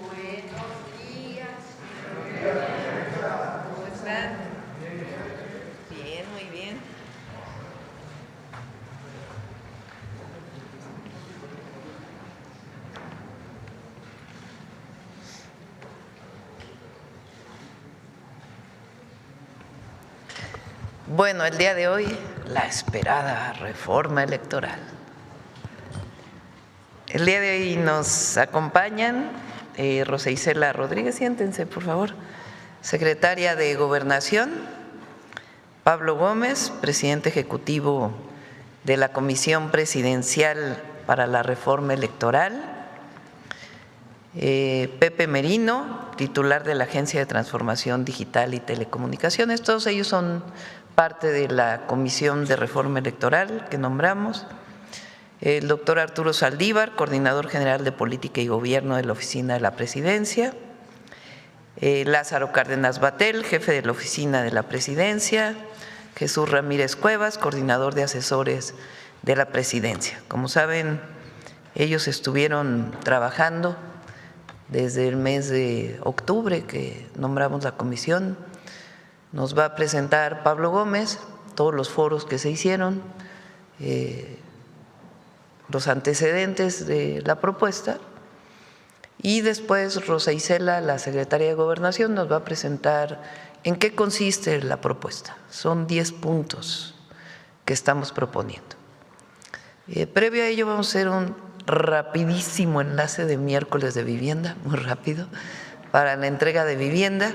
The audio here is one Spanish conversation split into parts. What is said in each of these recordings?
Buenos días. ¿Cómo están? Bien, muy bien. Bueno, el día de hoy, la esperada reforma electoral. El día de hoy nos acompañan Rosa Isela Rodríguez, siéntense por favor, secretaria de Gobernación, Pablo Gómez, presidente ejecutivo de la Comisión Presidencial para la Reforma Electoral, Pepe Merino, titular de la Agencia de Transformación Digital y Telecomunicaciones. Todos ellos son parte de la Comisión de Reforma Electoral que nombramos. El doctor Arturo Saldívar, coordinador general de Política y Gobierno de la Oficina de la Presidencia. Lázaro Cárdenas Batel, jefe de la Oficina de la Presidencia. Jesús Ramírez Cuevas, coordinador de asesores de la Presidencia. Como saben, ellos estuvieron trabajando desde el mes de octubre que nombramos la comisión. Nos va a presentar Pablo Gómez todos los foros que se hicieron, los antecedentes de la propuesta, y después Rosa Isela, la secretaria de Gobernación, nos va a presentar en qué consiste la propuesta. Son 10 puntos que estamos proponiendo. Previo a ello vamos a hacer un rapidísimo enlace de miércoles de vivienda, muy rápido, para la entrega de vivienda.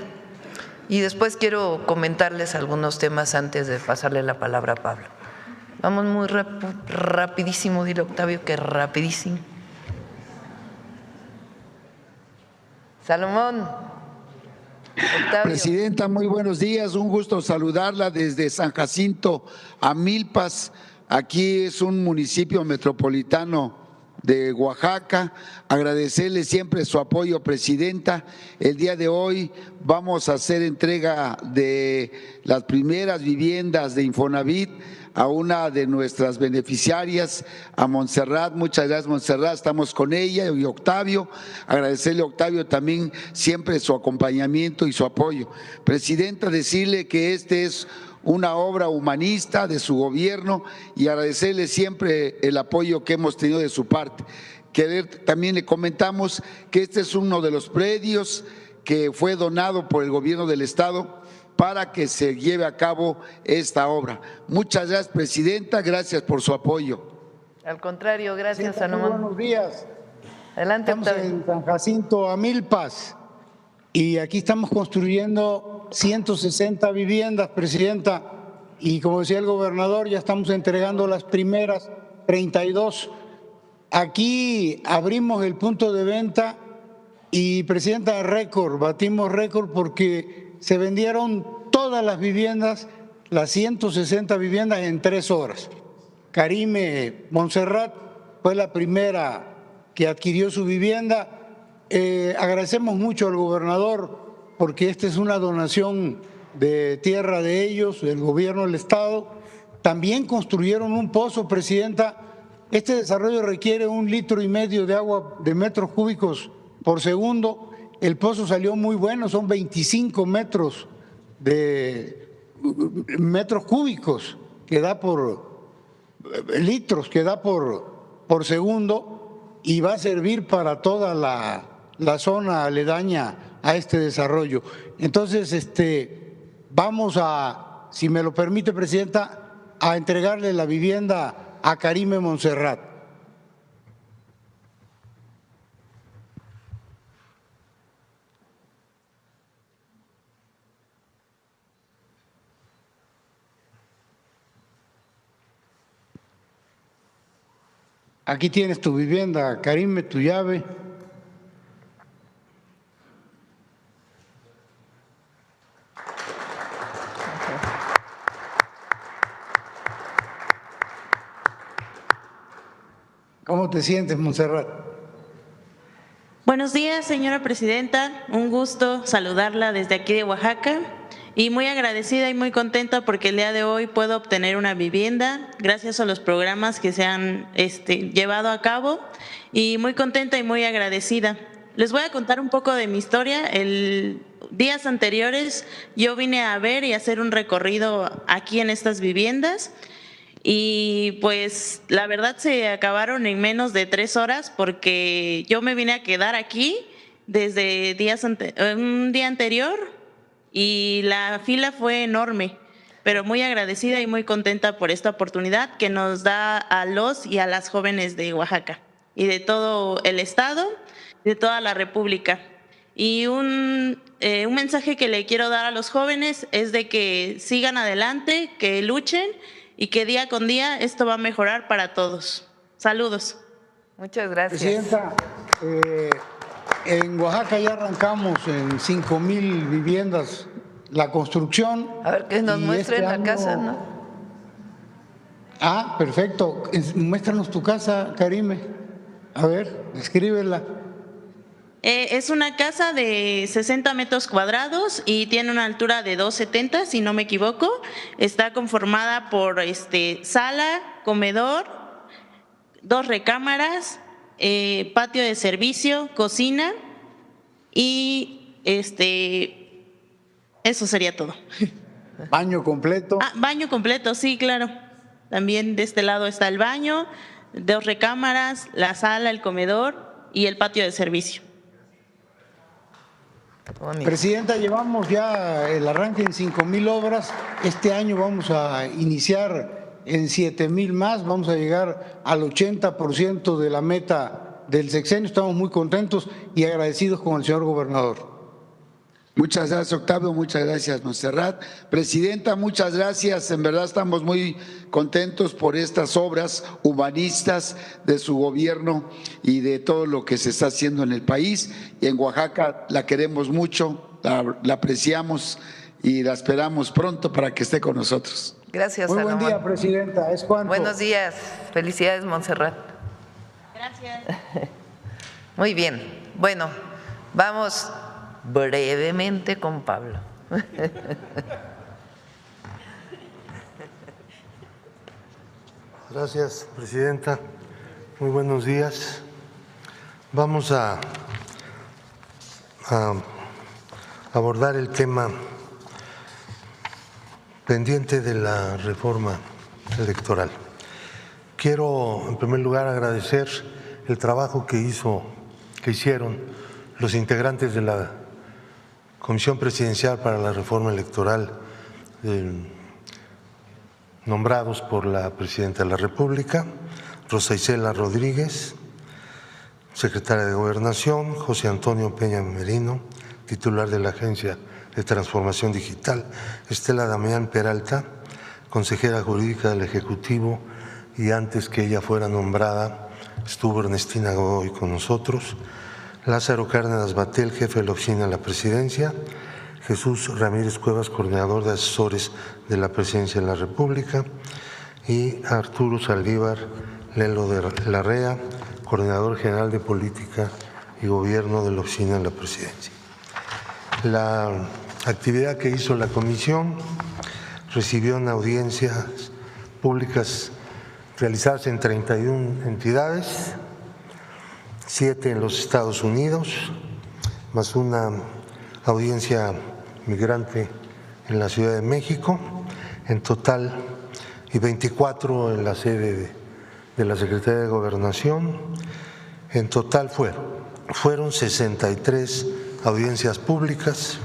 Y después quiero comentarles algunos temas antes de pasarle la palabra a Pablo. Vamos muy rapidísimo, dile Octavio que rapidísimo. Salomón. Octavio. Presidenta, muy buenos días, un gusto saludarla desde San Jacinto a Milpas. Aquí es un municipio metropolitano de Oaxaca. Agradecerle siempre su apoyo, presidenta. El día de hoy vamos a hacer entrega de las primeras viviendas de Infonavit a una de nuestras beneficiarias, a Montserrat. Muchas gracias, Montserrat, estamos con ella y Octavio. Agradecerle a Octavio también siempre su acompañamiento y su apoyo. Presidenta, decirle que este es una obra humanista de su gobierno y agradecerle siempre el apoyo que hemos tenido de su parte. También le comentamos que este es uno de los predios que fue donado por el gobierno del estado para que se lleve a cabo esta obra. Muchas gracias, presidenta, gracias por su apoyo. Al contrario, gracias, Salomón. Salomón. Buenos días. Adelante, Estamos Octavio. en San Jacinto a Milpas y aquí estamos construyendo 160 viviendas, presidenta, y como decía el gobernador, ya estamos entregando las primeras 32. Aquí abrimos el punto de venta y, presidenta, batimos récord porque se vendieron todas las viviendas, las 160 viviendas en 3 horas. Karime Montserrat fue la primera que adquirió su vivienda. Agradecemos mucho al gobernador porque esta es una donación de tierra de ellos, del gobierno del estado. También construyeron un pozo, presidenta. Este desarrollo requiere 1,5 litros de agua de metros cúbicos por segundo. El pozo salió muy bueno, son 25 metros cúbicos que da por litros que da por segundo, y va a servir para toda la zona aledaña a este desarrollo. Entonces, vamos a, si me lo permite, presidenta, a entregarle la vivienda a Karime Montserrat. Aquí tienes tu vivienda, Karime, tu llave. ¿Cómo te sientes, Montserrat? Buenos días, señora presidenta. Un gusto saludarla desde aquí de Oaxaca y muy agradecida y muy contenta porque el día de hoy puedo obtener una vivienda gracias a los programas que se han llevado a cabo, y muy contenta y muy agradecida. Les voy a contar un poco de mi historia. Días anteriores yo vine a ver y hacer un recorrido aquí en estas viviendas y pues la verdad se acabaron en menos de 3 horas porque yo me vine a quedar aquí desde un día anterior y la fila fue enorme, pero muy agradecida y muy contenta por esta oportunidad que nos da a los y a las jóvenes de Oaxaca y de todo el estado, de toda la República. Y un mensaje que le quiero dar a los jóvenes es de que sigan adelante, que luchen y que día con día esto va a mejorar para todos. Saludos. Muchas gracias. Presidenta, en Oaxaca ya arrancamos en 5,000 viviendas la construcción. A ver, que nos muestren la casa, ¿no? Ah, perfecto. Muéstranos tu casa, Karime. A ver, escríbela. Es una casa de 60 metros cuadrados y tiene una altura de 2,70, si no me equivoco. Está conformada por sala, comedor, 2 recámaras, patio de servicio, cocina y eso sería todo. Baño completo. Ah, baño completo, sí, claro. También de este lado está el baño, 2 recámaras, la sala, el comedor y el patio de servicio. Presidenta, llevamos ya el arranque en 5,000 obras. Este año vamos a iniciar en 7,000 más. Vamos a llegar al 80% de la meta del sexenio. Estamos muy contentos y agradecidos con el señor gobernador. Muchas gracias, Octavio, muchas gracias, Montserrat. Presidenta, muchas gracias. En verdad estamos muy contentos por estas obras humanistas de su gobierno y de todo lo que se está haciendo en el país. Y en Oaxaca la queremos mucho, la apreciamos y la esperamos pronto para que esté con nosotros. Gracias, Muy buen Salomón. día, Presidenta. ¿Es cuánto? Buenos días. Felicidades, Montserrat. Gracias. Muy bien. Bueno, vamos brevemente con Pablo. Gracias, Presidenta. Muy buenos días. Vamos a abordar el tema pendiente de la reforma electoral. Quiero, en primer lugar, agradecer el trabajo que hicieron los integrantes de la Comisión Presidencial para la Reforma Electoral nombrados por la Presidenta de la República, Rosa Isela Rodríguez, Secretaria de Gobernación, José Antonio Peña Merino, titular de la Agencia de Transformación Digital, Estela Damián Peralta, consejera jurídica del Ejecutivo, y antes que ella fuera nombrada estuvo Ernestina Godoy con nosotros, Lázaro Cárdenas Batel, jefe de la Oficina de la Presidencia, Jesús Ramírez Cuevas, coordinador de asesores de la Presidencia de la República, y Arturo Saldívar Lelo de Larrea, coordinador general de Política y Gobierno de la Oficina de la Presidencia. La actividad que hizo la comisión recibió en audiencias públicas realizadas en 31 entidades, 7 en los Estados Unidos, más una audiencia migrante en la Ciudad de México, en total, y 24 en la sede de la Secretaría de Gobernación. En total fueron 63 audiencias públicas.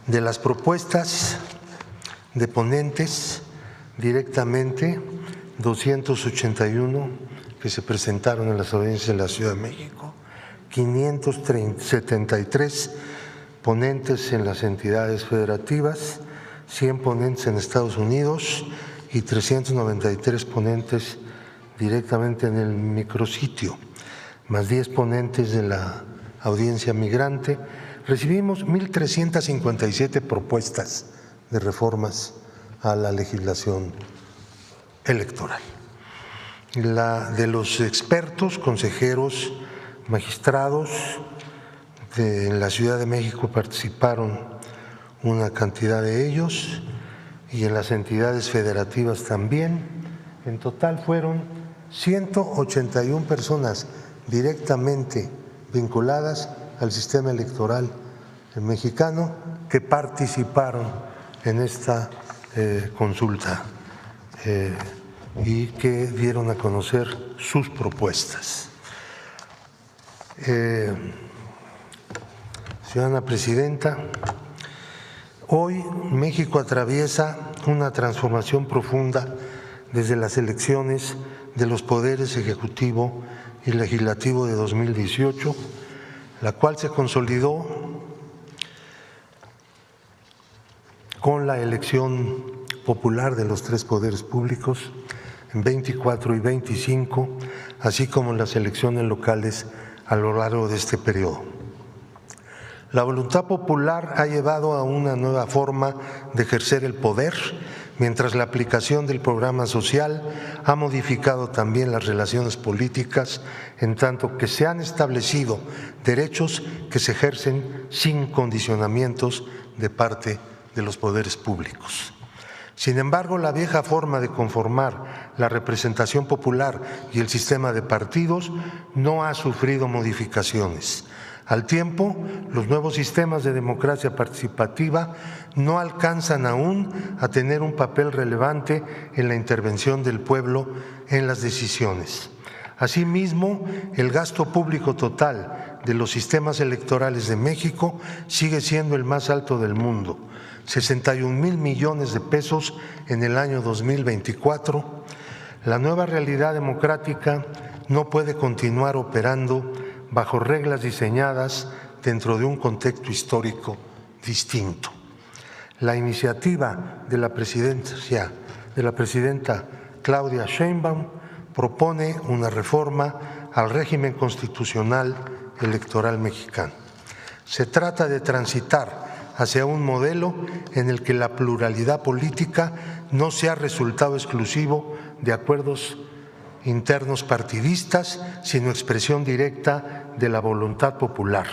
De las propuestas de ponentes directamente, 281 que se presentaron en las audiencias de la Ciudad de México, 573 ponentes en las entidades federativas, 100 ponentes en Estados Unidos y 393 ponentes directamente en el micrositio, más 10 ponentes de la audiencia migrante. Recibimos 1,357 propuestas de reformas a la legislación electoral. De los expertos, consejeros, magistrados en la Ciudad de México participaron una cantidad de ellos y en las entidades federativas también. En total fueron 181 personas directamente vinculadas al sistema electoral mexicano que participaron en esta consulta y que dieron a conocer sus propuestas. Ciudadana Presidenta, hoy México atraviesa una transformación profunda desde las elecciones de los poderes ejecutivo y legislativo de 2018, la cual se consolidó con la elección popular de los tres poderes públicos en 24 y 25, así como las elecciones locales a lo largo de este periodo. La voluntad popular ha llevado a una nueva forma de ejercer el poder, mientras la aplicación del programa social ha modificado también las relaciones políticas, en tanto que se han establecido derechos que se ejercen sin condicionamientos de parte de los poderes públicos. Sin embargo, la vieja forma de conformar la representación popular y el sistema de partidos no ha sufrido modificaciones. Al tiempo, los nuevos sistemas de democracia participativa no alcanzan aún a tener un papel relevante en la intervención del pueblo en las decisiones. Asimismo, el gasto público total de los sistemas electorales de México sigue siendo el más alto del mundo, 61,000 millones de pesos en el año 2024. La nueva realidad democrática no puede continuar operando bajo reglas diseñadas dentro de un contexto histórico distinto. La iniciativa de la presidenta Claudia Sheinbaum propone una reforma al régimen constitucional electoral mexicano. Se trata de transitar hacia un modelo en el que la pluralidad política no sea resultado exclusivo de acuerdos internos partidistas, sino expresión directa de la voluntad popular.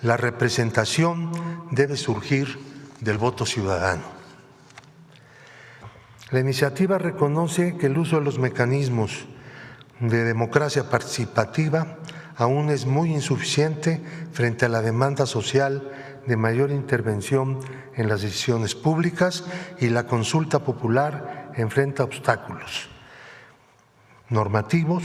La representación debe surgir del voto ciudadano. La iniciativa reconoce que el uso de los mecanismos de democracia participativa aún es muy insuficiente frente a la demanda social de mayor intervención en las decisiones públicas, y la consulta popular enfrenta obstáculos normativos,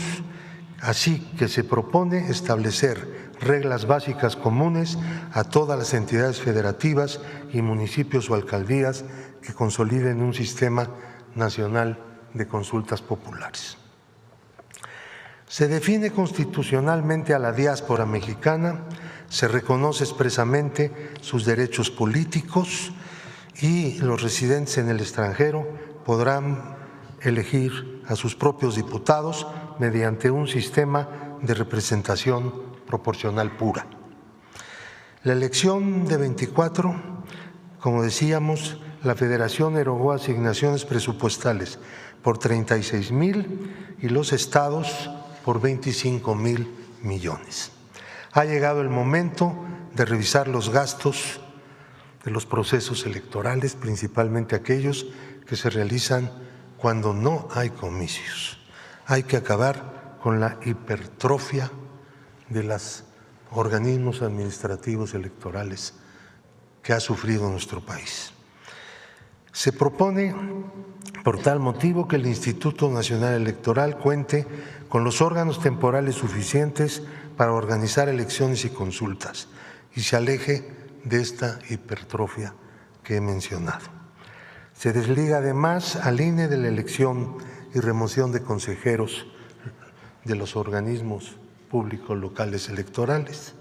así que se propone establecer reglas básicas comunes a todas las entidades federativas y municipios o alcaldías que consoliden un sistema nacional de consultas populares. Se define constitucionalmente a la diáspora mexicana, se reconoce expresamente sus derechos políticos y los residentes en el extranjero podrán elegir a sus propios diputados mediante un sistema de representación proporcional pura. La elección de 24, como decíamos, la Federación erogó asignaciones presupuestales por 36,000 y los estados por 25,000 millones. Ha llegado el momento de revisar los gastos de los procesos electorales, principalmente aquellos que se realizan cuando no hay comicios. Hay que acabar con la hipertrofia de los organismos administrativos electorales que ha sufrido nuestro país. Se propone, por tal motivo, que el Instituto Nacional Electoral cuente con los órganos temporales suficientes para organizar elecciones y consultas y se aleje de esta hipertrofia que he mencionado. Se desliga además al INE de la elección y remoción de consejeros de los organismos públicos locales electorales.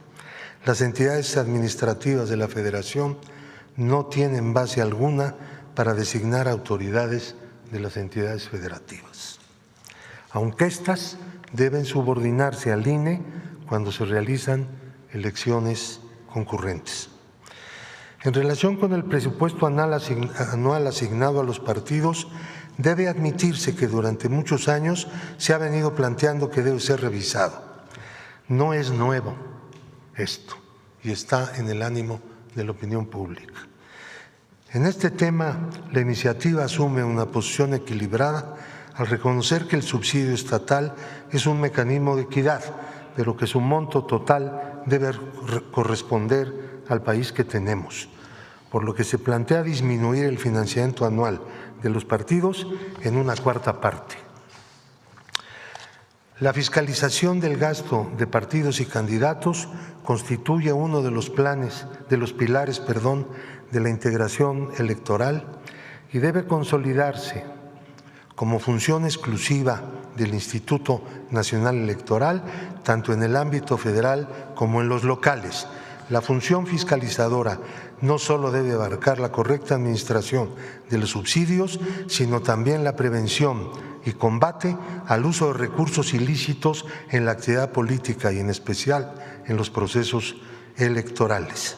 Las entidades administrativas de la Federación no tienen base alguna para designar autoridades de las entidades federativas, aunque éstas deben subordinarse al INE cuando se realizan elecciones concurrentes. En relación con el presupuesto anual asignado a los partidos, debe admitirse que durante muchos años se ha venido planteando que debe ser revisado. No es nuevo esto y está en el ánimo de la opinión pública. En este tema, la iniciativa asume una posición equilibrada al reconocer que el subsidio estatal es un mecanismo de equidad, pero que su monto total debe corresponder al país que tenemos, por lo que se plantea disminuir el financiamiento anual de los partidos en una cuarta parte. La fiscalización del gasto de partidos y candidatos constituye uno de los pilares, de la integración electoral y debe consolidarse como función exclusiva del Instituto Nacional Electoral, tanto en el ámbito federal como en los locales. La función fiscalizadora no solo debe abarcar la correcta administración de los subsidios, sino también la prevención y combate al uso de recursos ilícitos en la actividad política y en especial en los procesos electorales.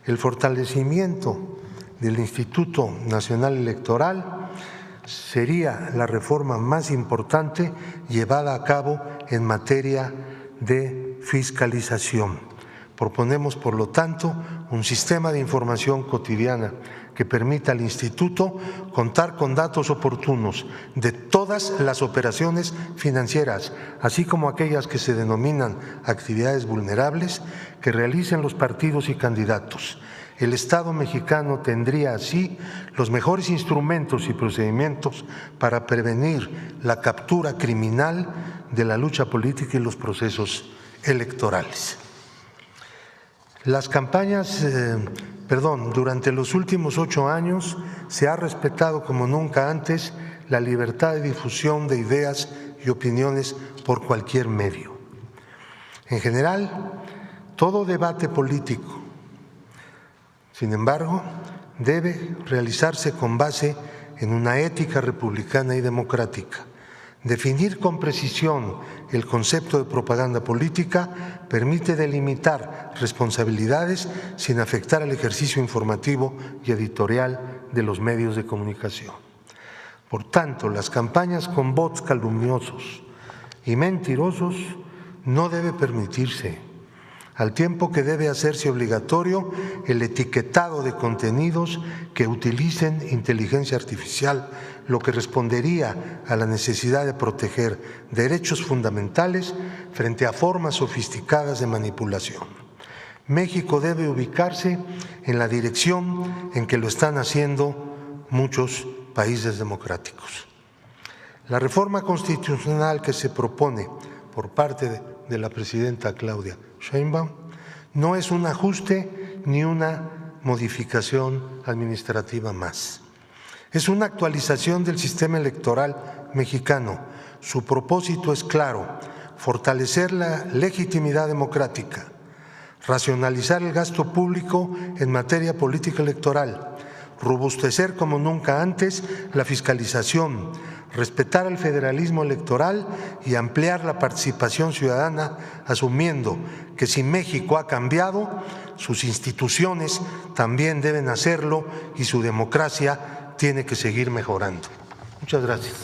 El fortalecimiento del Instituto Nacional Electoral sería la reforma más importante llevada a cabo en materia de fiscalización. Proponemos, por lo tanto, un sistema de información cotidiana que permita al Instituto contar con datos oportunos de todas las operaciones financieras, así como aquellas que se denominan actividades vulnerables que realicen los partidos y candidatos. El Estado mexicano tendría así los mejores instrumentos y procedimientos para prevenir la captura criminal de la lucha política y los procesos electorales. Las campañas, durante los últimos 8 años se ha respetado como nunca antes la libertad de difusión de ideas y opiniones por cualquier medio. En general, todo debate político, sin embargo, debe realizarse con base en una ética republicana y democrática. Definir con precisión el concepto de propaganda política permite delimitar responsabilidades sin afectar al ejercicio informativo y editorial de los medios de comunicación. Por tanto, las campañas con bots calumniosos y mentirosos no debe permitirse, al tiempo que debe hacerse obligatorio el etiquetado de contenidos que utilicen inteligencia artificial, lo que respondería a la necesidad de proteger derechos fundamentales frente a formas sofisticadas de manipulación. México debe ubicarse en la dirección en que lo están haciendo muchos países democráticos. La reforma constitucional que se propone por parte de la presidenta Claudia Sheinbaum no es un ajuste ni una modificación administrativa más. Es una actualización del sistema electoral mexicano. Su propósito es claro: fortalecer la legitimidad democrática, racionalizar el gasto público en materia política electoral, robustecer como nunca antes la fiscalización, respetar el federalismo electoral y ampliar la participación ciudadana, asumiendo que si México ha cambiado, sus instituciones también deben hacerlo y su democracia tiene que seguir mejorando. Muchas gracias.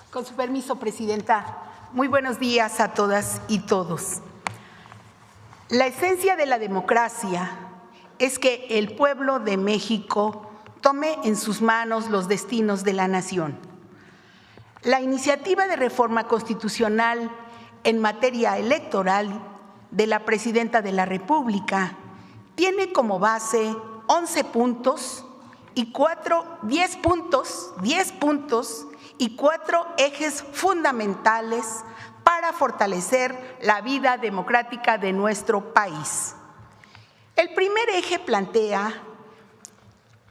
Con su permiso, Presidenta, muy buenos días a todas y todos. La esencia de la democracia es que el pueblo de México tome en sus manos los destinos de la nación. La iniciativa de reforma constitucional en materia electoral de la Presidenta de la República tiene como base 11 puntos y 10 puntos y 4 ejes fundamentales para fortalecer la vida democrática de nuestro país. El primer eje plantea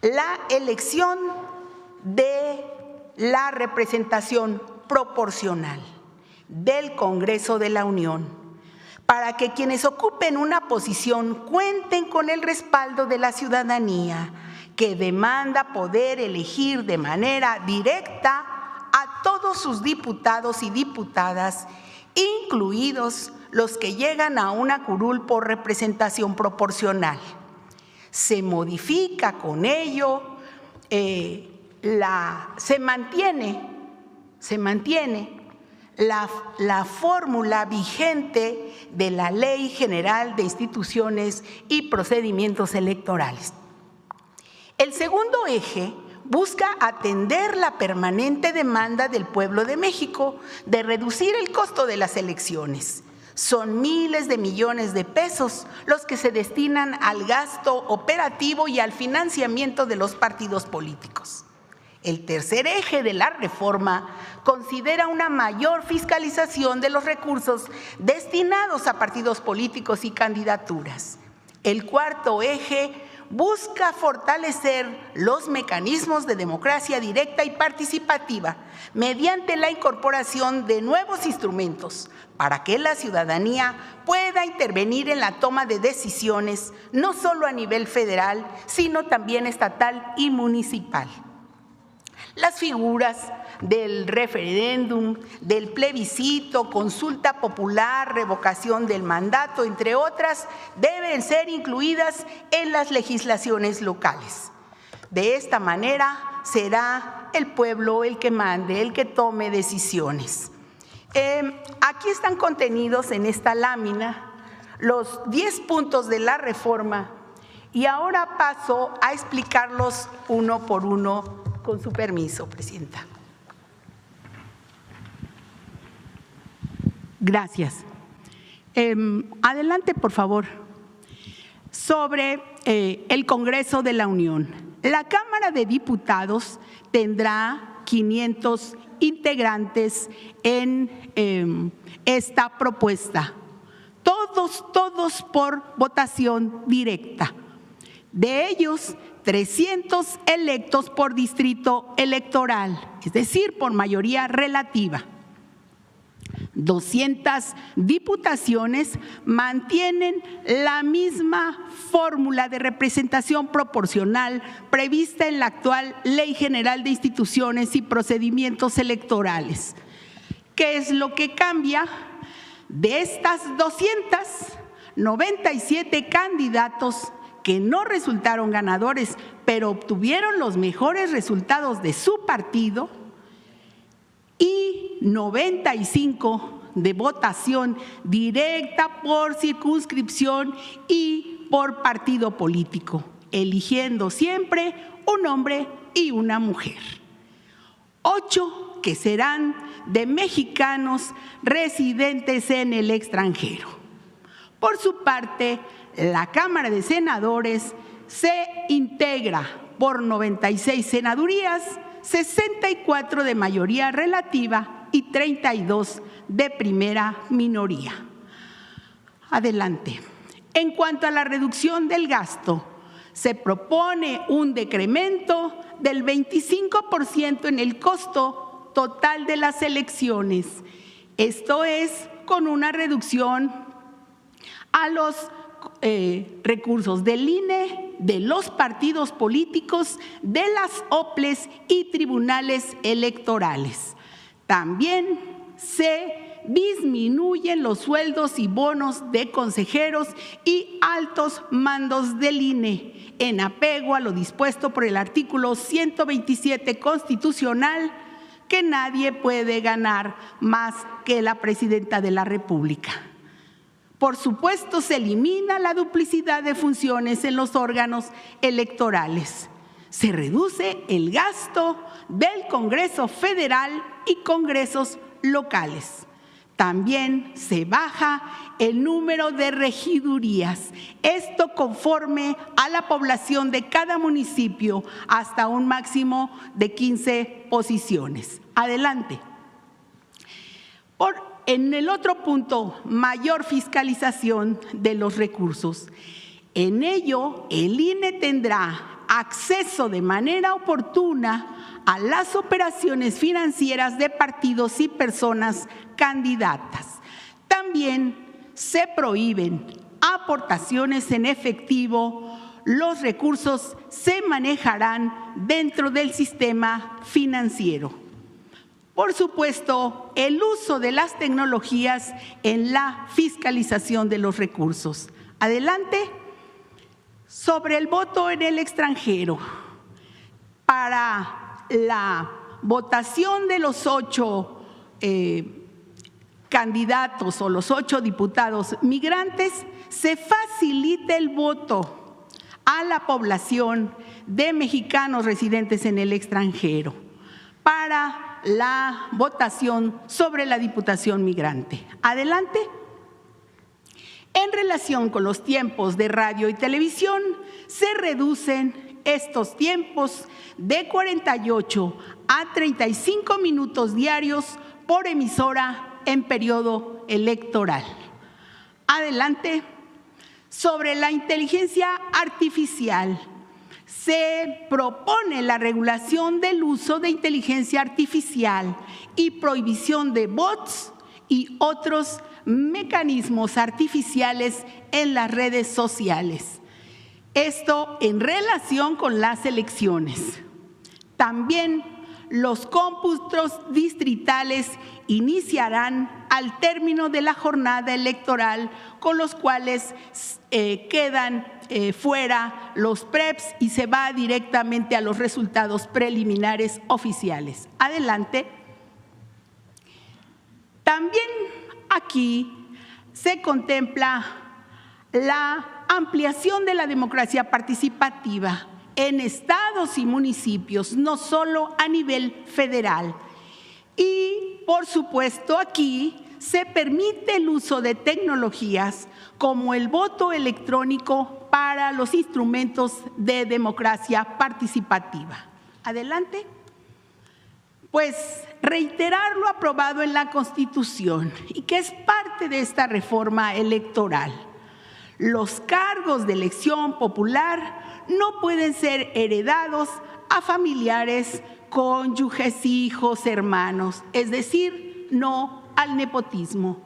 la elección de la representación proporcional del Congreso de la Unión, para que quienes ocupen una posición cuenten con el respaldo de la ciudadanía, que demanda poder elegir de manera directa a todos sus diputados y diputadas, incluidos los que llegan a una curul por representación proporcional. Se modifica con ello, se mantiene la fórmula vigente de la Ley General de Instituciones y Procedimientos Electorales. El segundo eje busca atender la permanente demanda del pueblo de México de reducir el costo de las elecciones. Son miles de millones de pesos los que se destinan al gasto operativo y al financiamiento de los partidos políticos. El tercer eje de la reforma considera una mayor fiscalización de los recursos destinados a partidos políticos y candidaturas. El cuarto eje busca fortalecer los mecanismos de democracia directa y participativa mediante la incorporación de nuevos instrumentos para que la ciudadanía pueda intervenir en la toma de decisiones, no solo a nivel federal, sino también estatal y municipal. Las figuras del referéndum, del plebiscito, consulta popular, revocación del mandato, entre otras, deben ser incluidas en las legislaciones locales. De esta manera será el pueblo el que mande, el que tome decisiones. Aquí están contenidos en esta lámina los 10 puntos de la reforma y ahora paso a explicarlos uno por uno. Con su permiso, Presidenta. Gracias. Adelante, por favor. Sobre el Congreso de la Unión. La Cámara de Diputados tendrá 500 integrantes en esta propuesta. Todos por votación directa. De ellos, 300 electos por distrito electoral, es decir, por mayoría relativa. 200 diputaciones mantienen la misma fórmula de representación proporcional prevista en la actual Ley General de Instituciones y Procedimientos Electorales. ¿Qué es lo que cambia? De estas 297 candidatos que no resultaron ganadores, pero obtuvieron los mejores resultados de su partido, y 95 de votación directa por circunscripción y por partido político, eligiendo siempre un hombre y una mujer. 8 que serán de mexicanos residentes en el extranjero. Por su parte, la Cámara de Senadores se integra por 96 senadurías, 64 de mayoría relativa y 32 de primera minoría. Adelante. En cuanto a la reducción del gasto, se propone un decremento del 25% en el costo total de las elecciones. Esto es con una reducción a los recursos del INE, de los partidos políticos, de las OPLES y tribunales electorales. También se disminuyen los sueldos y bonos de consejeros y altos mandos del INE, en apego a lo dispuesto por el artículo 127 constitucional, que nadie puede ganar más que la Presidenta de la República. Por supuesto, se elimina la duplicidad de funciones en los órganos electorales. Se reduce el gasto del Congreso Federal y congresos locales. También se baja el número de regidurías, esto conforme a la población de cada municipio, hasta un máximo de 15 posiciones. Adelante. En el otro punto, mayor fiscalización de los recursos. En ello, el INE tendrá acceso de manera oportuna a las operaciones financieras de partidos y personas candidatas. También se prohíben aportaciones en efectivo. Los recursos se manejarán dentro del sistema financiero. Por supuesto, el uso de las tecnologías en la fiscalización de los recursos. Adelante. Sobre el voto en el extranjero. Para la votación de los 8 candidatos o los 8 diputados migrantes, se facilita el voto a la población de mexicanos residentes en el extranjero para la votación sobre la Diputación Migrante. Adelante. En relación con los tiempos de radio y televisión, se reducen estos tiempos de 48 a 35 minutos diarios por emisora en periodo electoral. Adelante. Sobre la inteligencia artificial, se propone la regulación del uso de inteligencia artificial y prohibición de bots y otros mecanismos artificiales en las redes sociales. Esto en relación con las elecciones. También los cómputos distritales iniciarán al término de la jornada electoral, con los cuales quedan fuera los PREPs y se va directamente a los resultados preliminares oficiales. Adelante. También aquí se contempla la ampliación de la democracia participativa en estados y municipios, no solo a nivel federal. Y, por supuesto, aquí se permite el uso de tecnologías como el voto electrónico para los instrumentos de democracia participativa. Adelante. Pues reiterar lo aprobado en la Constitución y que es parte de esta reforma electoral. Los cargos de elección popular no pueden ser heredados a familiares, cónyuges, hijos, hermanos, es decir, no al nepotismo.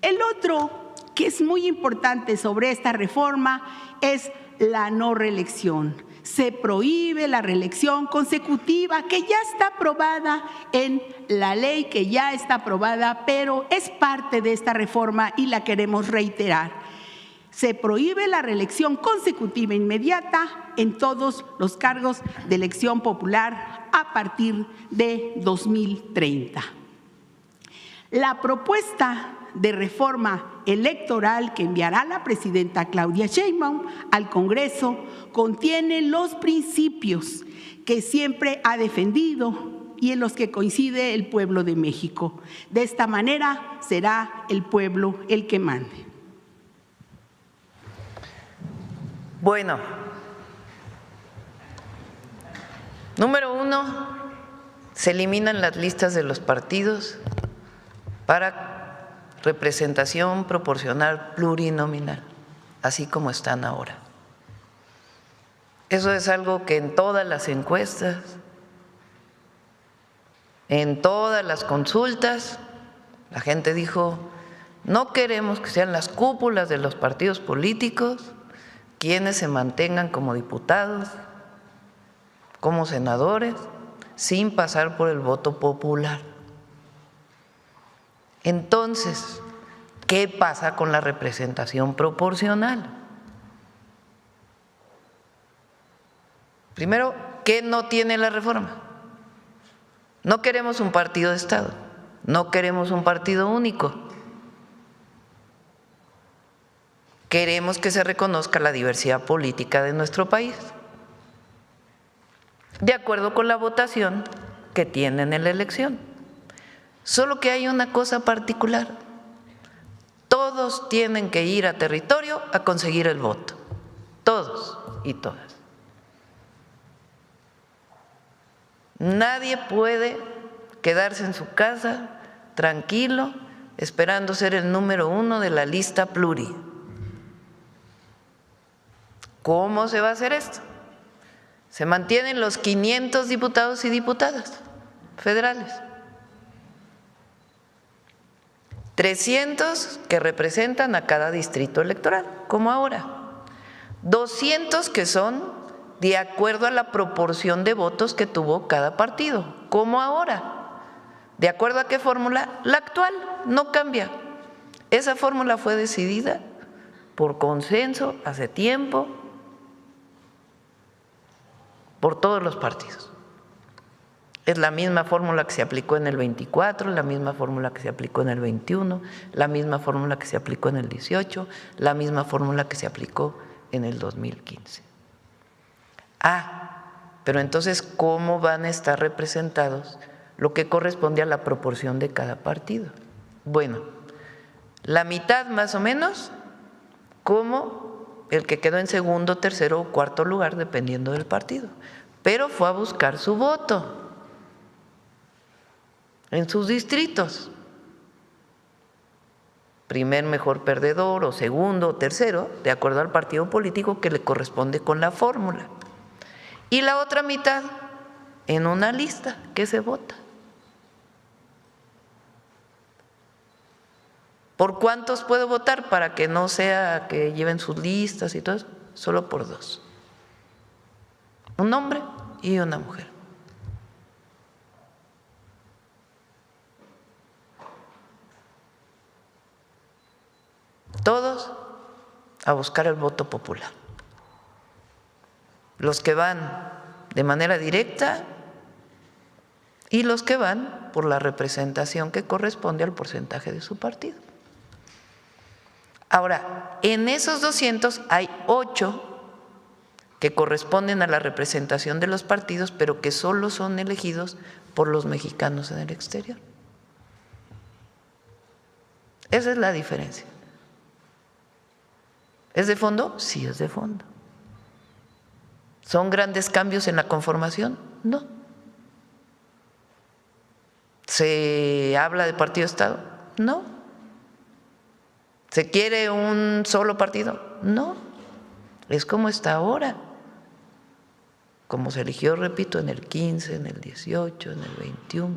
El otro que es muy importante sobre esta reforma es la no reelección. Se prohíbe la reelección consecutiva, que ya está aprobada en la ley, que ya está aprobada, pero es parte de esta reforma y la queremos reiterar. Se prohíbe la reelección consecutiva inmediata en todos los cargos de elección popular a partir de 2030. La propuesta de reforma electoral que enviará la presidenta Claudia Sheinbaum al Congreso contiene los principios que siempre ha defendido y en los que coincide el pueblo de México. De esta manera será el pueblo el que mande. Bueno, número 1, se eliminan las listas de los partidos para representación proporcional plurinominal, así como están ahora. Eso es algo que en todas las encuestas, en todas las consultas, la gente dijo, no queremos que sean las cúpulas de los partidos políticos quienes se mantengan como diputados, como senadores, sin pasar por el voto popular. Entonces, ¿qué pasa con la representación proporcional? Primero, ¿qué no tiene la reforma? No queremos un partido de Estado, no queremos un partido único. Queremos que se reconozca la diversidad política de nuestro país, de acuerdo con la votación que tienen en la elección. Solo que hay una cosa particular, todos tienen que ir a territorio a conseguir el voto, todos y todas. Nadie puede quedarse en su casa tranquilo esperando ser el número 1 de la lista pluri. ¿Cómo se va a hacer esto? Se mantienen los 500 diputados y diputadas federales, 300 que representan a cada distrito electoral, como ahora, 200 que son de acuerdo a la proporción de votos que tuvo cada partido, como ahora. ¿De acuerdo a qué fórmula? La actual, no cambia. Esa fórmula fue decidida por consenso hace tiempo por todos los partidos. Es la misma fórmula que se aplicó en el 24, la misma fórmula que se aplicó en el 21, la misma fórmula que se aplicó en el 18, la misma fórmula que se aplicó en el 2015. Pero entonces, ¿cómo van a estar representados lo que corresponde a la proporción de cada partido? Bueno, la mitad más o menos, como el que quedó en segundo, tercero o cuarto lugar, dependiendo del partido. Pero fue a buscar su voto en sus distritos. Primer mejor perdedor o segundo o tercero, de acuerdo al partido político que le corresponde con la fórmula. Y la otra mitad en una lista que se vota. ¿Por cuántos puedo votar? Para que no sea que lleven sus listas y todo eso, solo por 2. Un hombre y una mujer. Todos a buscar el voto popular. Los que van de manera directa y los que van por la representación que corresponde al porcentaje de su partido. Ahora, en esos 200 hay 8 que corresponden a la representación de los partidos, pero que solo son elegidos por los mexicanos en el exterior. Esa es la diferencia. ¿Es de fondo? Sí, es de fondo. ¿Son grandes cambios en la conformación? No. ¿Se habla de partido-estado? No. ¿Se quiere un solo partido? No. Es como está ahora. Como se eligió, repito, en el 15, en el 18, en el 21,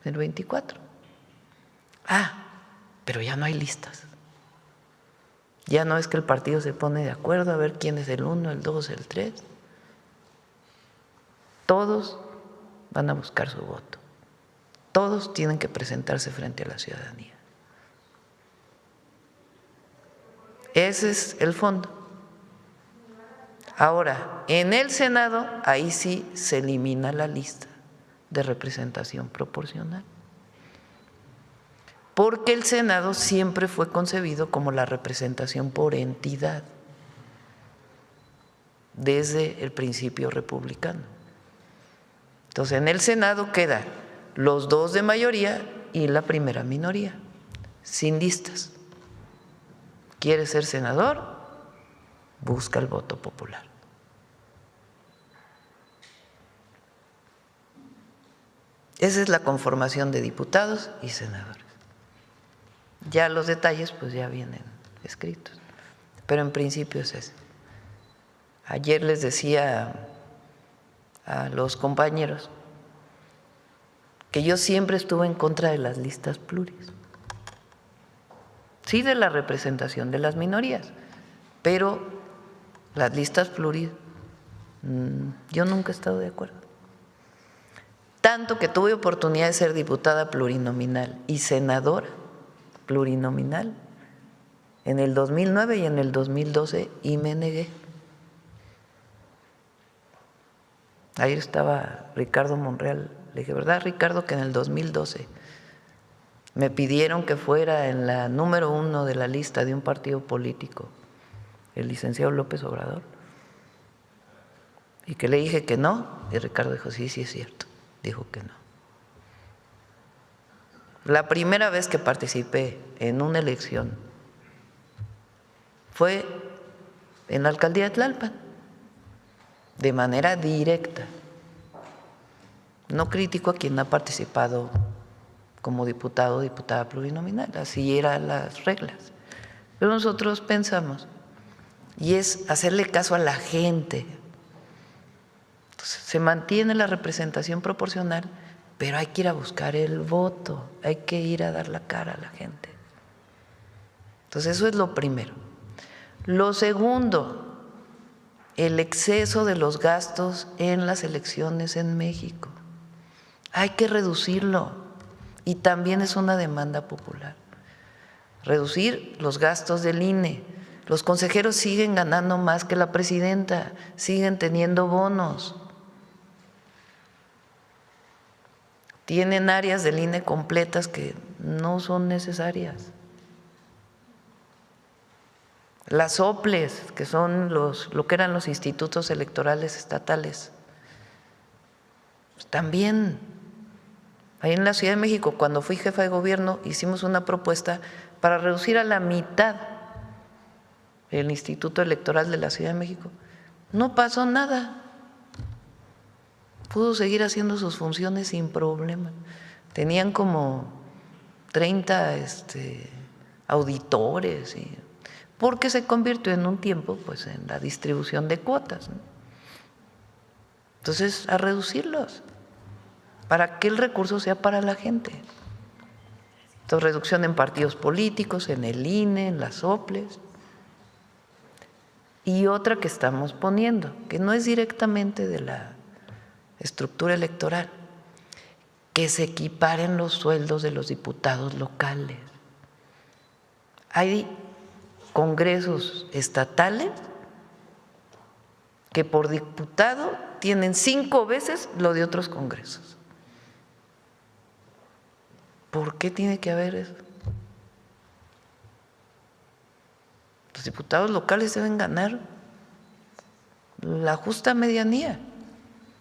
en el 24. Pero ya no hay listas. Ya no es que el partido se pone de acuerdo a ver quién es el 1, el 2, el 3. Todos van a buscar su voto. Todos tienen que presentarse frente a la ciudadanía. Ese es el fondo. Ahora, en el Senado, ahí sí se elimina la lista de representación proporcional. Porque el Senado siempre fue concebido como la representación por entidad, desde el principio republicano. Entonces, en el Senado quedan los 2 de mayoría y la primera minoría, sin listas. ¿Quieres ser senador? Busca el voto popular. Esa es la conformación de diputados y senadores. Ya los detalles pues ya vienen escritos, pero en principio es ese. Ayer les decía a los compañeros que yo siempre estuve en contra de las listas pluris, sí de la representación de las minorías, pero las listas pluris yo nunca he estado de acuerdo. Tanto que tuve oportunidad de ser diputada plurinominal y senadora plurinominal en el 2009 y en el 2012 y me negué. Ahí estaba Ricardo Monreal. Le dije, ¿verdad, Ricardo, que en el 2012 me pidieron que fuera en la número 1 de la lista de un partido político, el licenciado López Obrador? Y que le dije que no, y Ricardo dijo, sí, sí es cierto, dijo que no. La primera vez que participé en una elección fue en la alcaldía de Tlalpan, de manera directa. No critico a quien ha participado como diputado o diputada plurinominal, así eran las reglas. Pero nosotros pensamos, y es hacerle caso a la gente. Entonces, se mantiene la representación proporcional, pero hay que ir a buscar el voto, hay que ir a dar la cara a la gente. Entonces, eso es lo primero. Lo segundo, el exceso de los gastos en las elecciones en México. Hay que reducirlo y también es una demanda popular. Reducir los gastos del INE. Los consejeros siguen ganando más que la presidenta, siguen teniendo bonos. Tienen áreas del INE completas que no son necesarias. Las OPLES, que son lo que eran los institutos electorales estatales, también. Ahí en la Ciudad de México, cuando fui jefa de gobierno, hicimos una propuesta para reducir a la mitad el Instituto Electoral de la Ciudad de México. No pasó nada. Pudo seguir haciendo sus funciones sin problema. Tenían como 30 auditores, porque se convirtió en un tiempo pues, en la distribución de cuotas, ¿no? Entonces, a reducirlos, para que el recurso sea para la gente. Entonces, reducción en partidos políticos, en el INE, en las OPLES. Y otra que estamos poniendo, que no es directamente de la estructura electoral, que se equiparen los sueldos de los diputados locales. Hay congresos estatales que por diputado tienen 5 veces lo de otros congresos. ¿Por qué tiene que haber eso? Los diputados locales deben ganar la justa medianía.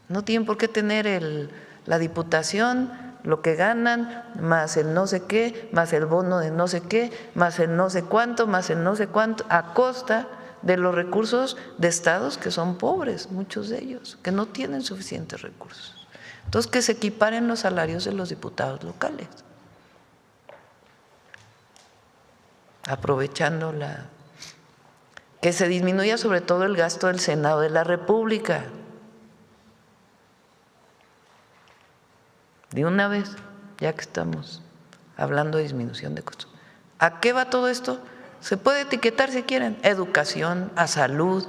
No tienen por qué tener la diputación, lo que ganan, más el no sé qué, más el bono de no sé qué, más el no sé cuánto, a costa de los recursos de estados que son pobres, muchos de ellos, que no tienen suficientes recursos. Entonces, que se equiparen los salarios de los diputados locales, aprovechando que se disminuya sobre todo el gasto del Senado de la República. De una vez, ya que estamos hablando de disminución de costos. ¿A qué va todo esto? Se puede etiquetar si quieren, educación, a salud,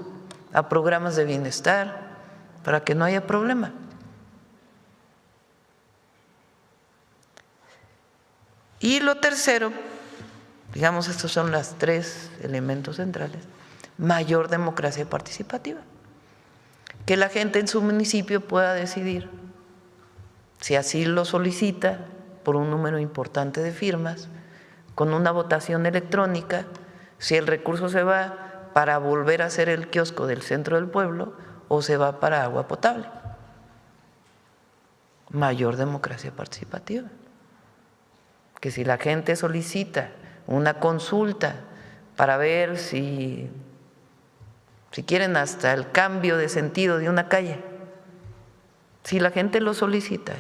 a programas de bienestar, para que no haya problema. Y lo tercero, digamos, estos son los 3 elementos centrales: mayor democracia participativa, que la gente en su municipio pueda decidir, si así lo solicita, por un número importante de firmas, con una votación electrónica, si el recurso se va para volver a hacer el kiosco del centro del pueblo o se va para agua potable. Mayor democracia participativa. Que si la gente solicita una consulta para ver si quieren hasta el cambio de sentido de una calle, si la gente lo solicita,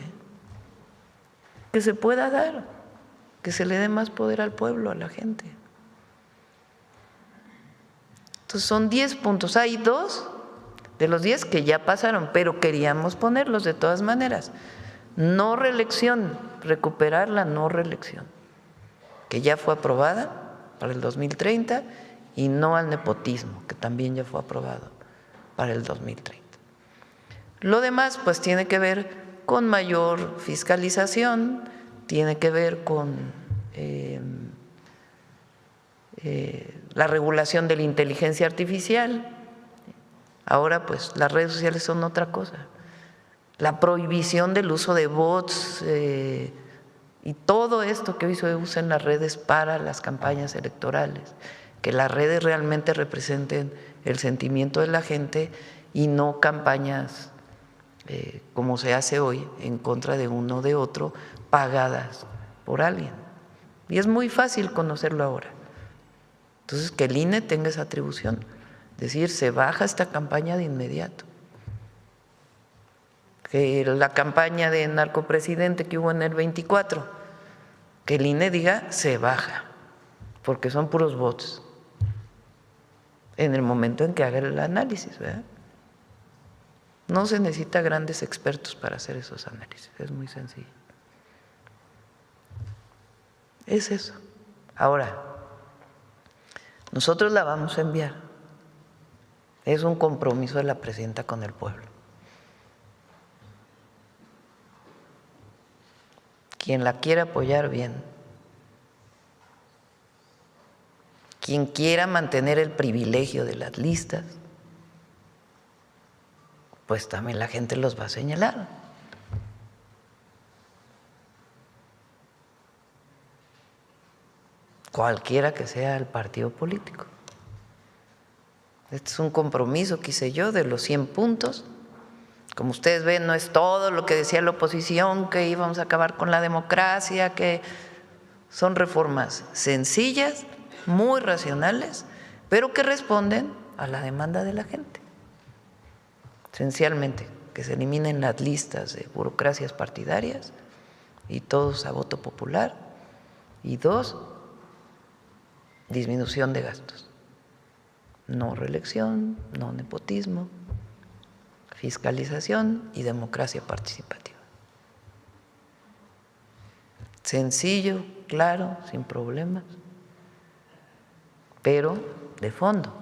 que se pueda dar, que se le dé más poder al pueblo, a la gente. Entonces son 10 puntos. Hay 2 de los 10 que ya pasaron, pero queríamos ponerlos de todas maneras. No reelección, recuperar la no reelección, que ya fue aprobada para el 2030, y no al nepotismo, que también ya fue aprobado para el 2030. Lo demás pues tiene que ver con mayor fiscalización, tiene que ver con la regulación de la inteligencia artificial. Ahora pues las redes sociales son otra cosa. La prohibición del uso de bots y todo esto que hoy se usa en las redes para las campañas electorales, que las redes realmente representen el sentimiento de la gente y no campañas como se hace hoy en contra de uno o de otro, pagadas por alguien. Y es muy fácil conocerlo ahora. Entonces, que el INE tenga esa atribución, decir, se baja esta campaña de inmediato. Que la campaña de narcopresidente que hubo en el 24, que el INE diga, se baja, porque son puros bots, en el momento en que haga el análisis, ¿verdad? No se necesita grandes expertos para hacer esos análisis, es muy sencillo. Es eso. Ahora, nosotros la vamos a enviar. Es un compromiso de la presidenta con el pueblo. Quien la quiera apoyar, bien. Quien quiera mantener el privilegio de las listas, pues también la gente los va a señalar. Cualquiera que sea el partido político. Este es un compromiso que hice yo de los 100 puntos. Como ustedes ven, no es todo lo que decía la oposición, que íbamos a acabar con la democracia, que son reformas sencillas, muy racionales, pero que responden a la demanda de la gente. Esencialmente, que se eliminen las listas de burocracias partidarias y todos a voto popular. Y 2, disminución de gastos. No reelección, no nepotismo, fiscalización y democracia participativa. Sencillo, claro, sin problemas, pero de fondo.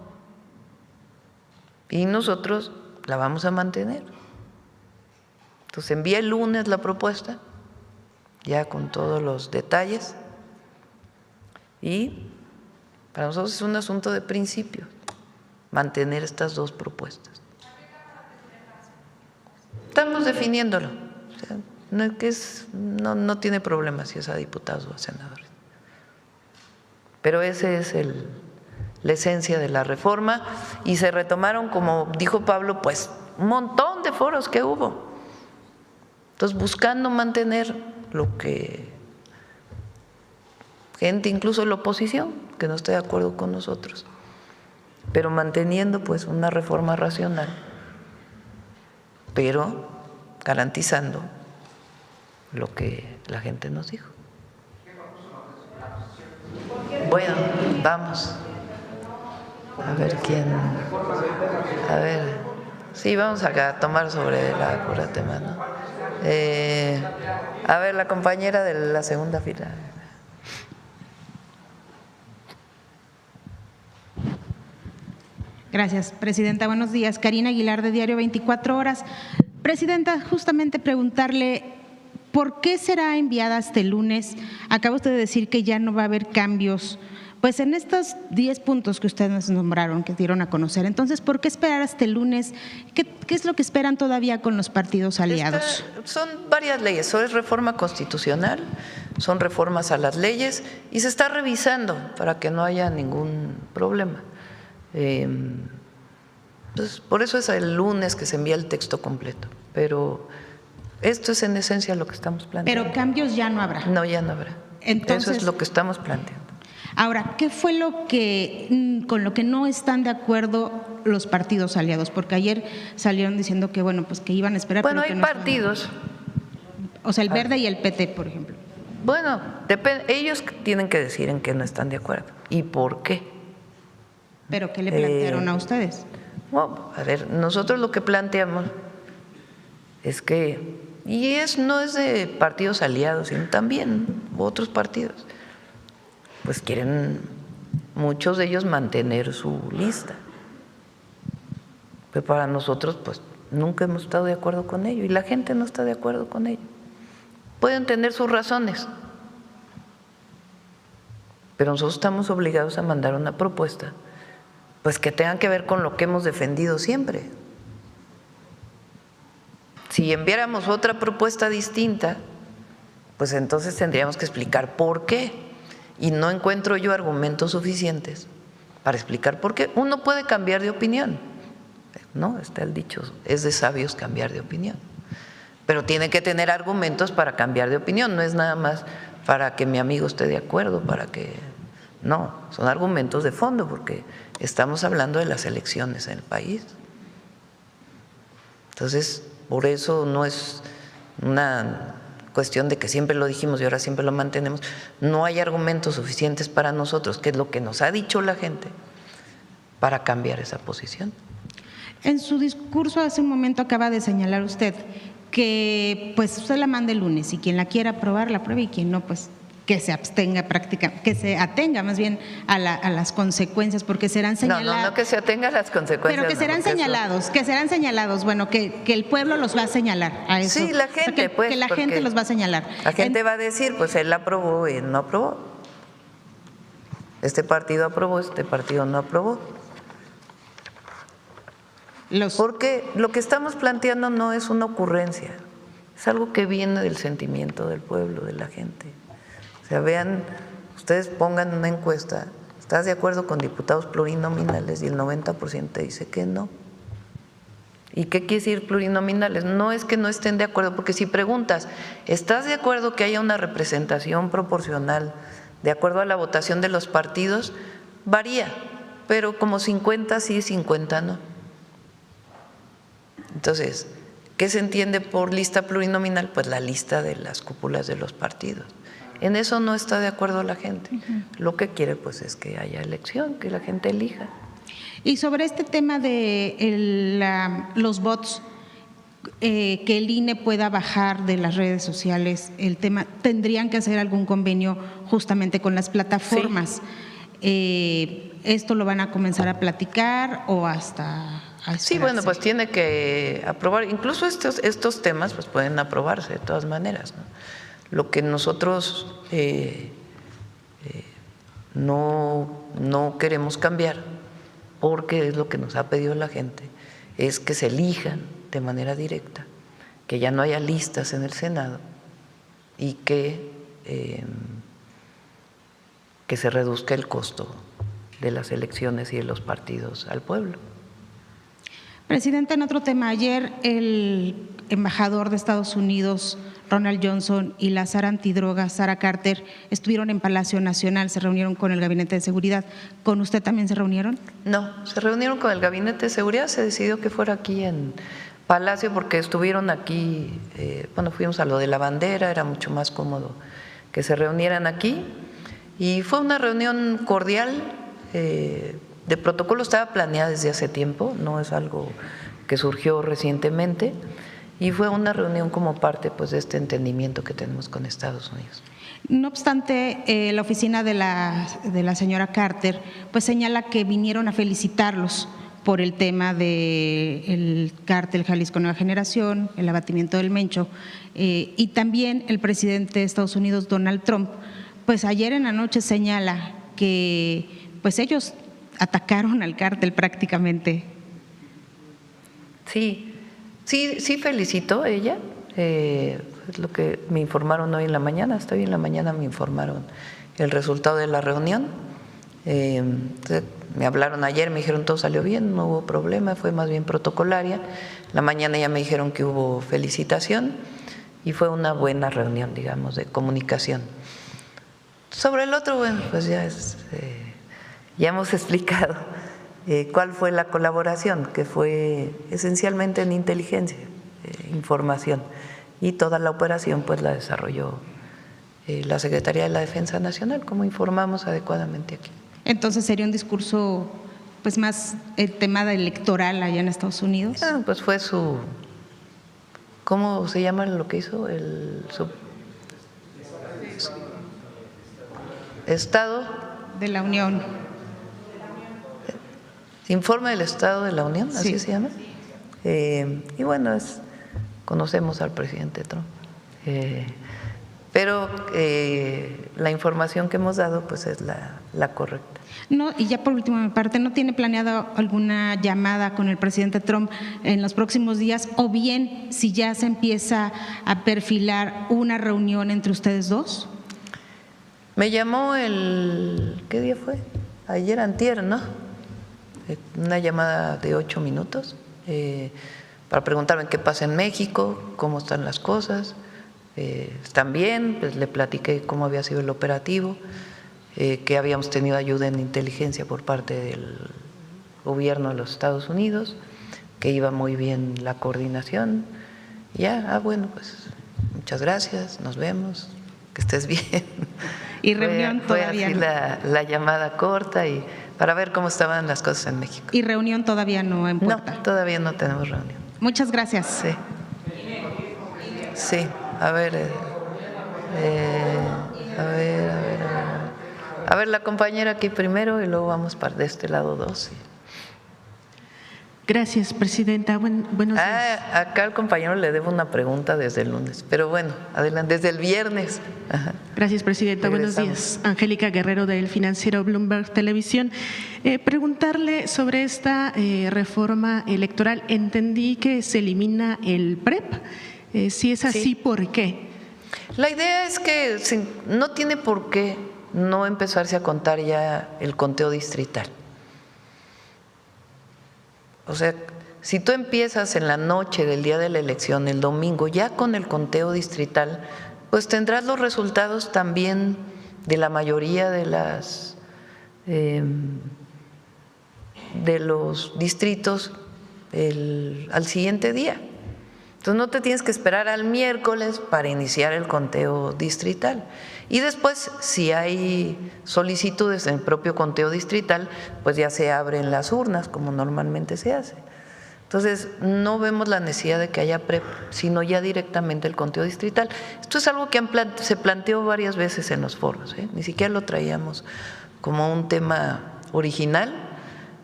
Y nosotros la vamos a mantener. Entonces envié el lunes la propuesta, ya con todos los detalles, y para nosotros es un asunto de principio mantener estas 2 propuestas. Estamos definiéndolo. O sea, no tiene problema si es a diputados o a senadores. Pero esa es la esencia de la reforma, y se retomaron, como dijo Pablo, pues un montón de foros que hubo. Entonces, buscando mantener lo que gente, incluso la oposición, que no esté de acuerdo con nosotros, pero manteniendo pues una reforma racional, pero garantizando lo que la gente nos dijo. Bueno, vamos. A ver quién. A ver. Sí, vamos a tomar sobre la pura tema, ¿no? A ver, la compañera de la segunda fila. Gracias, presidenta. Buenos días. Karina Aguilar, de Diario 24 Horas. Presidenta, justamente preguntarle, ¿por qué será enviada este lunes? Acaba usted de decir que ya no va a haber cambios, pues en estos 10 puntos que ustedes nombraron, que dieron a conocer. Entonces, ¿por qué esperar hasta el lunes? ¿Qué es lo que esperan todavía con los partidos aliados? Son varias leyes, eso es reforma constitucional, son reformas a las leyes, y se está revisando para que no haya ningún problema. Entonces, por eso es el lunes que se envía el texto completo, pero esto es en esencia lo que estamos planteando. Pero cambios ya no habrá. No, ya no habrá. Entonces, eso es lo que estamos planteando. Ahora, ¿qué fue con lo que no están de acuerdo los partidos aliados? Porque ayer salieron diciendo que, bueno, pues que iban a esperar. Bueno, pero hay que no partidos. O sea, el Verde y el PT, por ejemplo. Bueno, ellos tienen que decir en qué no están de acuerdo y por qué. ¿Pero qué le plantearon a ustedes? Bueno, a ver, nosotros lo que planteamos es que, y no es de partidos aliados, sino también otros partidos, pues quieren muchos de ellos mantener su lista. Pero para nosotros, pues nunca hemos estado de acuerdo con ello, y la gente no está de acuerdo con ello. Pueden tener sus razones, pero nosotros estamos obligados a mandar una propuesta pues que tengan que ver con lo que hemos defendido siempre. Si enviáramos otra propuesta distinta, pues entonces tendríamos que explicar por qué, y no encuentro yo argumentos suficientes para explicar por qué. Uno puede cambiar de opinión, ¿no? Está el dicho, es de sabios cambiar de opinión, pero tiene que tener argumentos para cambiar de opinión, no es nada más para que mi amigo esté de acuerdo, para que… No, son argumentos de fondo, porque estamos hablando de las elecciones en el país. Entonces, por eso no es una cuestión de que siempre lo dijimos y ahora siempre lo mantenemos. No hay argumentos suficientes para nosotros, que es lo que nos ha dicho la gente, para cambiar esa posición. En su discurso hace un momento acaba de señalar usted que pues usted la manda el lunes y quien la quiera aprobar la apruebe y quien no, pues que se abstenga que se atenga más bien a las consecuencias, porque serán señalados. No que se atenga a las consecuencias. Pero que serán señalados, bueno, que el pueblo los va a señalar a eso. Sí, la gente, o sea, que la gente los va a señalar. La gente va a decir, pues él aprobó y él no aprobó. Este partido aprobó, este partido no aprobó. Porque lo que estamos planteando no es una ocurrencia, es algo que viene del sentimiento del pueblo, de la gente. O sea, vean, ustedes pongan una encuesta, ¿Estás de acuerdo con diputados plurinominales? Y el 90% te dice que no. ¿Y qué quiere decir plurinominales? No es que no estén de acuerdo, porque si preguntas, ¿estás de acuerdo que haya una representación proporcional de acuerdo a la votación de los partidos? Varía, pero como 50 sí, 50 no. Entonces, ¿qué se entiende por lista plurinominal? Pues la lista de las cúpulas de los partidos. En eso no está de acuerdo la gente. Lo que quiere pues es que haya elección, que la gente elija. Y sobre este tema de los bots, que el INE pueda bajar de las redes sociales, el tema, ¿tendrían que hacer algún convenio justamente con las plataformas? Sí. ¿Esto lo van a comenzar a platicar o hasta...? Sí, bueno, pues tiene que aprobar, incluso estos temas pues pueden aprobarse de todas maneras, ¿no? Lo que nosotros no queremos cambiar, porque es lo que nos ha pedido la gente, es que se elijan de manera directa, que ya no haya listas en el Senado y que se reduzca el costo de las elecciones y de los partidos al pueblo. Presidenta, en otro tema, ayer el embajador de Estados Unidos, Ronald Johnson, y la zar antidrogas, Sara Carter, estuvieron en Palacio Nacional, se reunieron con el Gabinete de Seguridad. ¿Con usted también se reunieron? No, se reunieron con el Gabinete de Seguridad, se decidió que fuera aquí en Palacio porque estuvieron aquí, fuimos a lo de la bandera, era mucho más cómodo que se reunieran aquí y fue una reunión cordial. De protocolo estaba planeada desde hace tiempo, no es algo que surgió recientemente y fue una reunión como parte pues de este entendimiento que tenemos con Estados Unidos. No obstante, la oficina de la señora Carter pues señala que vinieron a felicitarlos por el tema del cártel Jalisco Nueva Generación, el abatimiento del Mencho, y también el presidente de Estados Unidos, Donald Trump, pues ayer en la noche señala que pues ellos atacaron al cártel prácticamente. Sí felicitó ella, es lo que me informaron hoy en la mañana, hasta hoy en la mañana me informaron el resultado de la reunión. Me hablaron ayer, me dijeron todo salió bien, no hubo problema, fue más bien protocolaria. La mañana ya me dijeron que hubo felicitación y fue una buena reunión, digamos, de comunicación. Sobre el otro, bueno, pues ya hemos explicado cuál fue la colaboración, que fue esencialmente en inteligencia, información, y toda la operación pues la desarrolló la Secretaría de la Defensa Nacional, como informamos adecuadamente aquí. Entonces sería un discurso pues más el tema electoral allá en Estados Unidos. Pues fue su, ¿cómo se llama lo que hizo? Su Estado de la Unión. Informe del Estado de la Unión, así se llama. Y bueno, conocemos al presidente Trump. Pero la información que hemos dado pues es la correcta. No, y ya por último, mi parte, ¿no tiene planeado alguna llamada con el presidente Trump en los próximos días? O bien, si ya se empieza a perfilar una reunión entre ustedes dos. Me llamó ¿qué día fue? Ayer antier, ¿no? Una llamada de 8 minutos para preguntarme qué pasa en México, cómo están las cosas. Están bien, pues le platiqué cómo había sido el operativo, que habíamos tenido ayuda en inteligencia por parte del gobierno de los Estados Unidos, que iba muy bien la coordinación. Ya, bueno, pues muchas gracias, nos vemos, que estés bien. Y reunión todavía fue así la llamada corta y para ver cómo estaban las cosas en México. ¿Y reunión todavía no en puerta? No, todavía no tenemos reunión. Muchas gracias. Sí, a ver, a ver la compañera aquí primero y luego vamos de este lado 2. Gracias, presidenta. Buenos días. Acá al compañero le debo una pregunta desde el lunes, pero bueno, adelante, desde el viernes. Ajá. Gracias, presidenta. Regresamos. Buenos días. Angélica Guerrero, del financiero Bloomberg Televisión. Preguntarle sobre esta reforma electoral. Entendí que se elimina el PREP. Si es así, Sí. ¿por qué? La idea es que no tiene por qué no empezarse a contar ya el conteo distrital. O sea, si tú empiezas en la noche del día de la elección, el domingo, ya con el conteo distrital, pues tendrás los resultados también de la mayoría de los distritos al siguiente día. Entonces no te tienes que esperar al miércoles para iniciar el conteo distrital. Y después, si hay solicitudes en el propio conteo distrital, pues ya se abren las urnas, como normalmente se hace. Entonces, no vemos la necesidad de que haya PREP, sino ya directamente el conteo distrital. Esto es algo que se planteó varias veces en los foros, ni siquiera lo traíamos como un tema original,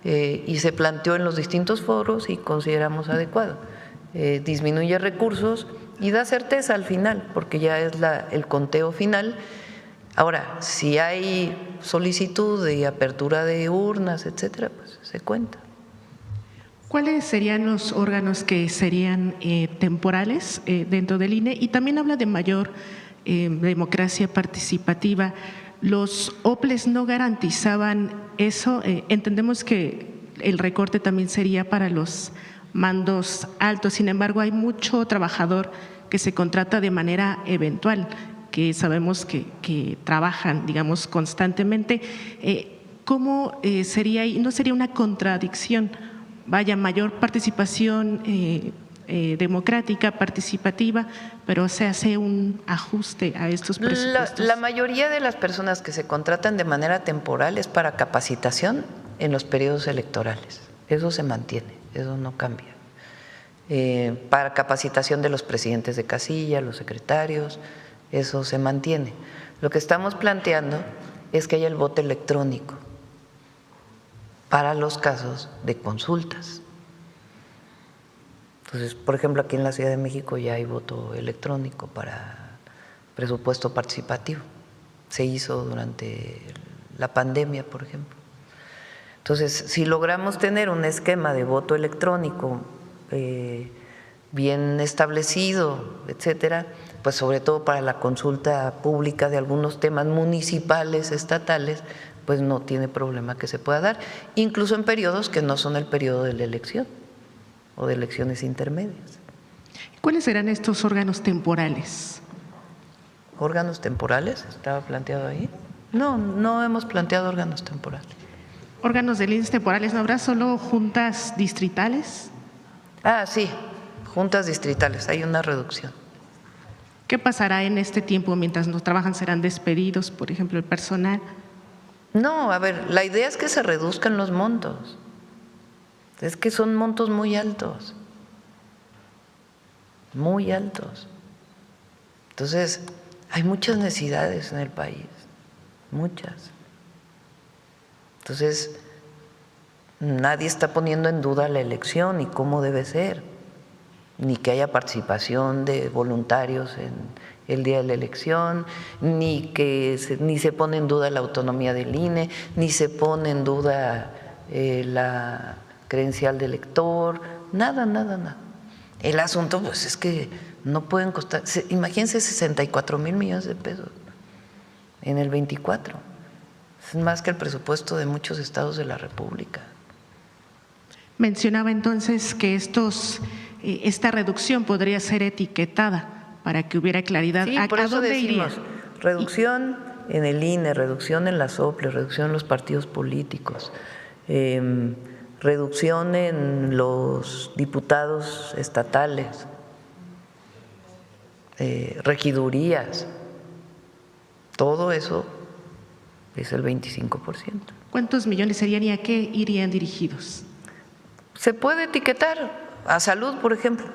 y se planteó en los distintos foros y consideramos adecuado. Disminuye recursos y da certeza al final, porque ya es el conteo final. Ahora, si hay solicitud de apertura de urnas, etcétera, pues se cuenta. ¿Cuáles serían los órganos que serían temporales dentro del INE? Y también habla de mayor democracia participativa. ¿Los OPLES no garantizaban eso? Entendemos que el recorte también sería para los mandos altos, sin embargo hay mucho trabajador que se contrata de manera eventual, que sabemos que trabajan, digamos, constantemente. ¿Cómo sería ahí? ¿No sería una contradicción? Vaya, mayor participación democrática, participativa, pero se hace un ajuste a estos presupuestos. La mayoría de las personas que se contratan de manera temporal es para capacitación en los periodos electorales. Eso se mantiene, eso no cambia. Para capacitación de los presidentes de casilla, los secretarios, eso se mantiene. Lo que estamos planteando es que haya el voto electrónico para los casos de consultas. Entonces, por ejemplo, aquí en la Ciudad de México ya hay voto electrónico para presupuesto participativo. Se hizo durante la pandemia, por ejemplo. Entonces, si logramos tener un esquema de voto electrónico bien establecido, etcétera, pues sobre todo para la consulta pública de algunos temas municipales, estatales, pues no tiene problema que se pueda dar, incluso en periodos que no son el periodo de la elección o de elecciones intermedias. ¿Cuáles serán estos órganos temporales? ¿Órganos temporales? ¿Estaba planteado ahí? No, no hemos planteado órganos temporales. ¿Órganos del INSS temporales? ¿No habrá solo juntas distritales? Sí, juntas distritales, hay una reducción. ¿Qué pasará en este tiempo mientras no trabajan? ¿Serán despedidos, por ejemplo, el personal? No, a ver, la idea es que se reduzcan los montos. Es que son montos muy altos. Muy altos. Entonces, hay muchas necesidades en el país, muchas. Entonces, nadie está poniendo en duda la elección y cómo debe ser, ni que haya participación de voluntarios en el día de la elección, ni se pone en duda la autonomía del INE, ni se pone en duda la credencial del elector, nada, nada, nada. El asunto pues es que no pueden costar, imagínense 64,000 millones de pesos en el 24, es más que el presupuesto de muchos estados de la República. Mencionaba entonces que esta reducción podría ser etiquetada para que hubiera claridad. Sí, por eso decimos reducción en el INE, reducción en las OPLES, reducción en los partidos políticos, reducción en los diputados estatales, regidurías, todo eso es el 25%. ¿Cuántos millones serían y a qué irían dirigidos? Se puede etiquetar a salud, por ejemplo.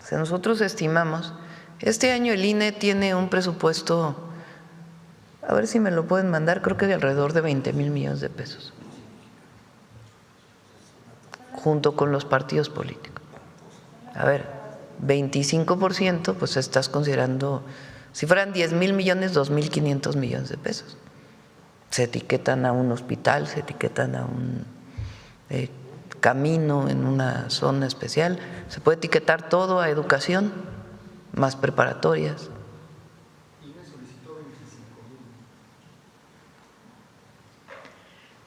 O sea, nosotros estimamos, este año el INE tiene un presupuesto, a ver si me lo pueden mandar, creo que de alrededor de 20,000 millones de pesos, junto con los partidos políticos. A ver, 25%, pues estás considerando, si fueran 10,000 millones, 2,500 millones de pesos. Se etiquetan a un hospital, se etiquetan a un camino en una zona especial, se puede etiquetar todo a educación, más preparatorias.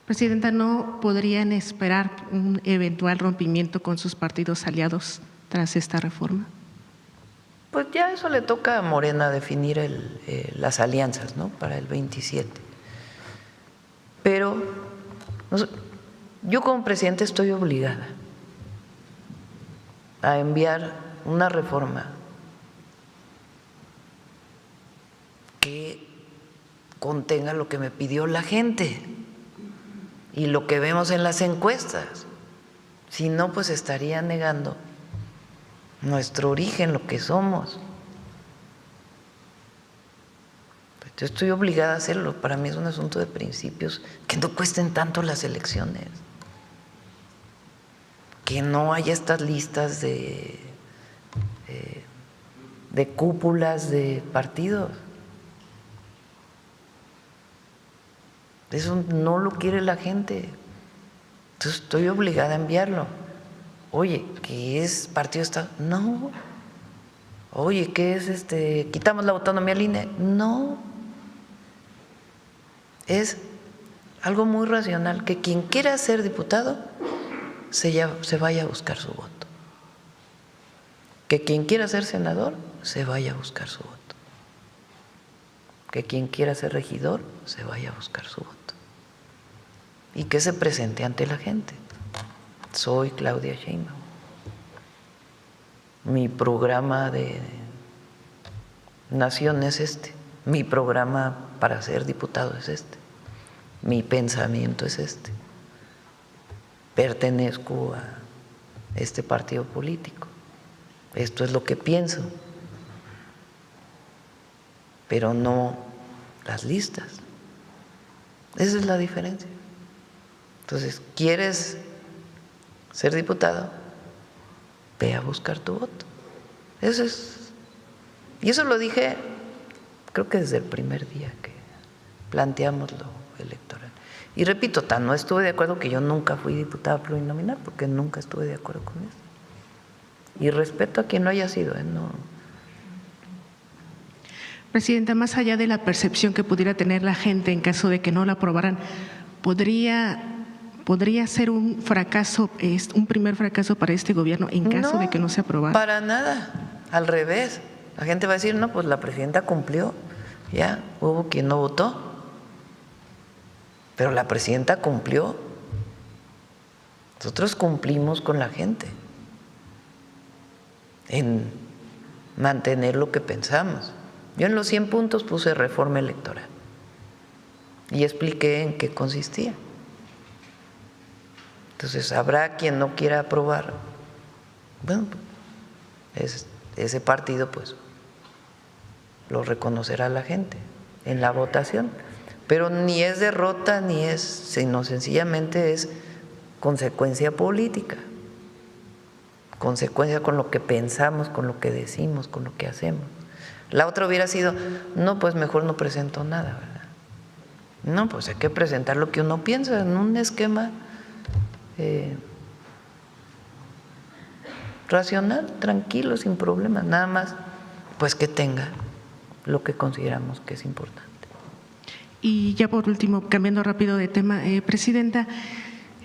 Presidenta, ¿no podrían esperar un eventual rompimiento con sus partidos aliados tras esta reforma? Pues ya eso le toca a Morena definir las alianzas, ¿no?, para el 27. Pero yo como presidente estoy obligada a enviar una reforma que contenga lo que me pidió la gente y lo que vemos en las encuestas. Si no, pues estaría negando nuestro origen, lo que somos. Yo estoy obligada a hacerlo. Para mí es un asunto de principios, que no cuesten tanto las elecciones, que no haya estas listas de cúpulas de partidos. Eso no lo quiere la gente. Entonces estoy obligada a enviarlo. Oye, ¿qué es partido de Estado? No. Oye, ¿qué es quitamos la autonomía al INE? No. Es algo muy racional, que quien quiera ser diputado se vaya a buscar su voto. Que quien quiera ser senador se vaya a buscar su voto. Que quien quiera ser regidor se vaya a buscar su voto. Y que se presente ante la gente. Soy Claudia Sheinbaum. Mi programa de nación es este. Mi programa para ser diputado es este. Mi pensamiento es este. Pertenezco a este partido político. Esto es lo que pienso. Pero no las listas. Esa es la diferencia. Entonces, ¿quieres ser diputado? Ve a buscar tu voto. Eso es. Y eso lo dije, creo que desde el primer día que planteamos lo electoral. Y repito, no estuve de acuerdo, que yo nunca fui diputada plurinominal, porque nunca estuve de acuerdo con eso. Y respeto a quien lo haya sido, no. Presidenta, más allá de la percepción que pudiera tener la gente en caso de que no la aprobaran, ¿podría ser un fracaso, un primer fracaso para este gobierno en caso de que no se aprobara? Para nada, al revés. La gente va a decir, no, pues la presidenta cumplió, ya hubo quien no votó, pero la presidenta cumplió. Nosotros cumplimos con la gente en mantener lo que pensamos. Yo en los 100 puntos puse reforma electoral y expliqué en qué consistía. Entonces, habrá quien no quiera aprobar. Bueno, ese partido pues lo reconocerá la gente en la votación. Pero ni es derrota, ni es, sino sencillamente es consecuencia política. Consecuencia con lo que pensamos, con lo que decimos, con lo que hacemos. La otra hubiera sido, no, pues mejor no presento nada, ¿verdad? No, pues hay que presentar lo que uno piensa en un esquema racional, tranquilo, sin problemas, nada más pues que tenga lo que consideramos que es importante. Y ya por último, cambiando rápido de tema, Presidenta,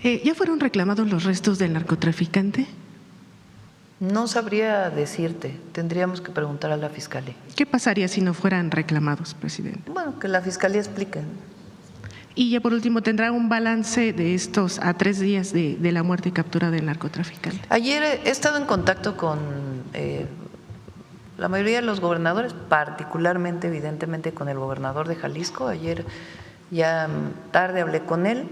¿ya fueron reclamados los restos del narcotraficante? No sabría decirte, tendríamos que preguntar a la Fiscalía. ¿Qué pasaría si no fueran reclamados, Presidenta? Bueno, que la Fiscalía explique. Y ya por último, ¿tendrá un balance de estos a 3 días de la muerte y captura del narcotraficante? Ayer he estado en contacto con la mayoría de los gobernadores, particularmente, evidentemente, con el gobernador de Jalisco. Ayer ya tarde hablé con él.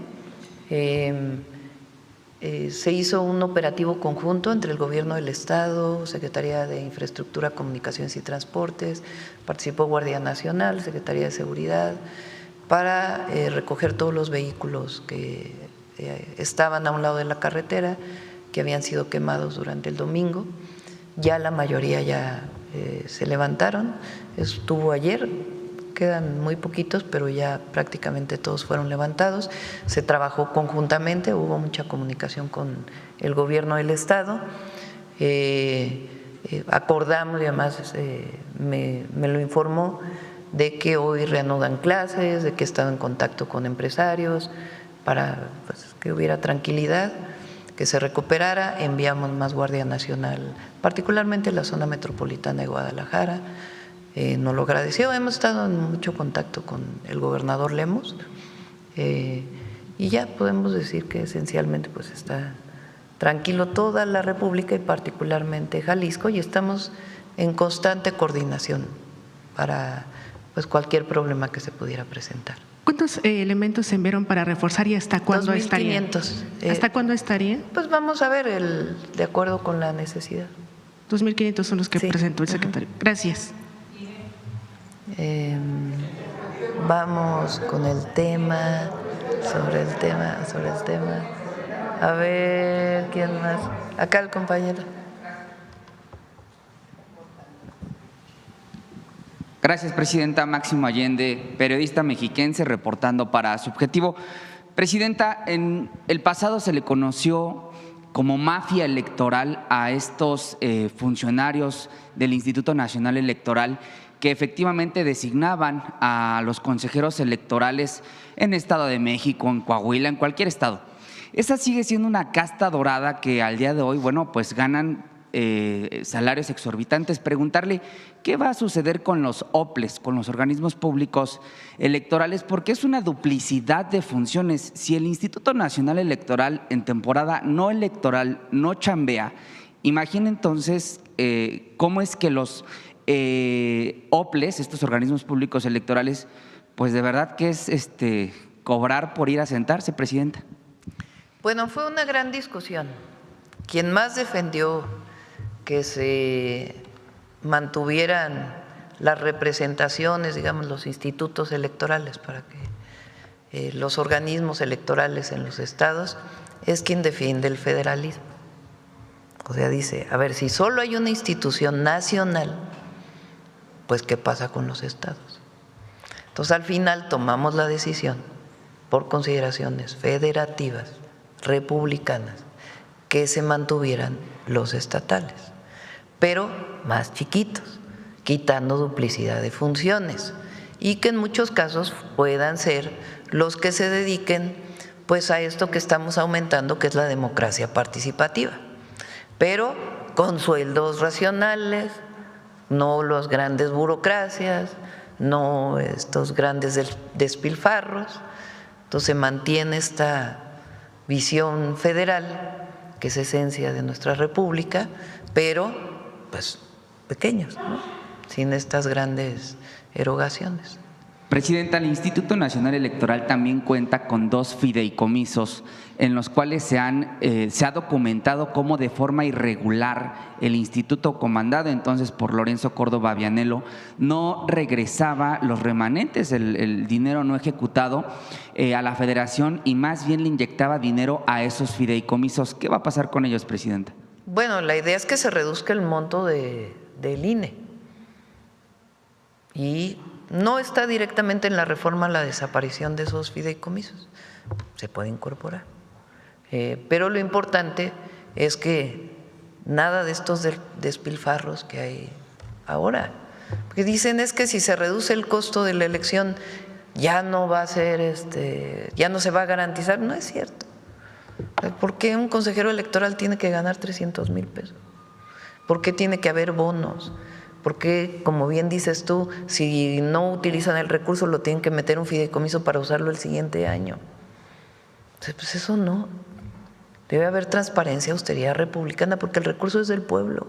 Se hizo un operativo conjunto entre el Gobierno del Estado, Secretaría de Infraestructura, Comunicaciones y Transportes, participó Guardia Nacional, Secretaría de Seguridad, para recoger todos los vehículos que estaban a un lado de la carretera, que habían sido quemados durante el domingo. Ya la mayoría ya se levantaron, estuvo ayer, quedan muy poquitos, pero ya prácticamente todos fueron levantados. Se trabajó conjuntamente, hubo mucha comunicación con el Gobierno del Estado. Acordamos, y además me lo informó, de que hoy reanudan clases, de que he estado en contacto con empresarios, para pues, que hubiera tranquilidad, que se recuperara. Enviamos más Guardia Nacional, particularmente en la zona metropolitana de Guadalajara. Nos lo agradeció. Hemos estado en mucho contacto con el gobernador Lemos y ya podemos decir que esencialmente pues está tranquilo toda la República y particularmente Jalisco, y estamos en constante coordinación para pues cualquier problema que se pudiera presentar. ¿Cuántos elementos se enviaron para reforzar y hasta cuándo estarían? 2.500. ¿Hasta cuándo estarían? Pues vamos a ver de acuerdo con la necesidad. 2.500 son los que Sí. presentó el secretario. Gracias. Vamos con el tema, sobre el tema. A ver, ¿quién más? Acá el compañero. Gracias, presidenta. Máximo Allende, periodista mexiquense, reportando para Subjetivo. Presidenta, en el pasado se le conoció como mafia electoral a estos funcionarios del Instituto Nacional Electoral que efectivamente designaban a los consejeros electorales en Estado de México, en Coahuila, en cualquier estado. Esa sigue siendo una casta dorada que al día de hoy, bueno, pues ganan salarios exorbitantes. Preguntarle qué va a suceder con los OPLES, con los organismos públicos electorales, porque es una duplicidad de funciones. Si el Instituto Nacional Electoral en temporada no electoral no chambea, imagina entonces cómo es que los OPLES, estos organismos públicos electorales, pues de verdad que es cobrar por ir a sentarse, presidenta. Bueno, fue una gran discusión. Quien más defendió que se mantuvieran las representaciones, digamos, los institutos electorales para que los organismos electorales en los estados, es quien defiende el federalismo. O sea, dice, a ver, si solo hay una institución nacional, pues ¿qué pasa con los estados? Entonces, al final tomamos la decisión por consideraciones federativas, republicanas, que se mantuvieran los estatales, pero más chiquitos, quitando duplicidad de funciones y que en muchos casos puedan ser los que se dediquen pues a esto que estamos aumentando, que es la democracia participativa, pero con sueldos racionales, no las grandes burocracias, no estos grandes despilfarros. Entonces se mantiene esta visión federal, que es esencia de nuestra república, pero pues pequeños, ¿no? Sin estas grandes erogaciones. Presidenta, el Instituto Nacional Electoral también cuenta con 2 fideicomisos en los cuales se ha documentado cómo de forma irregular el instituto comandado entonces por Lorenzo Córdoba Vianello no regresaba los remanentes, el dinero no ejecutado a la federación y más bien le inyectaba dinero a esos fideicomisos. ¿Qué va a pasar con ellos, presidenta? Bueno, la idea es que se reduzca el monto del INE y no está directamente en la reforma la desaparición de esos fideicomisos, se puede incorporar. Pero lo importante es que nada de estos despilfarros que hay ahora, porque dicen es que si se reduce el costo de la elección ya no va a ser, ya no se va a garantizar. No es cierto. ¿Por qué un consejero electoral tiene que ganar 300,000 pesos? ¿Por qué tiene que haber bonos? Porque, como bien dices tú, si no utilizan el recurso lo tienen que meter en un fideicomiso para usarlo el siguiente año. Entonces, pues eso no. Debe haber transparencia, austeridad republicana, porque el recurso es del pueblo.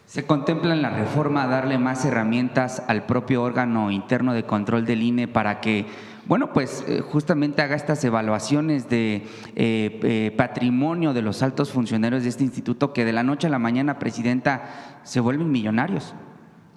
¿Se contempla en la reforma darle más herramientas al propio órgano interno de control del INE para que, bueno, pues justamente haga estas evaluaciones de patrimonio de los altos funcionarios de este instituto que de la noche a la mañana, presidenta, se vuelven millonarios?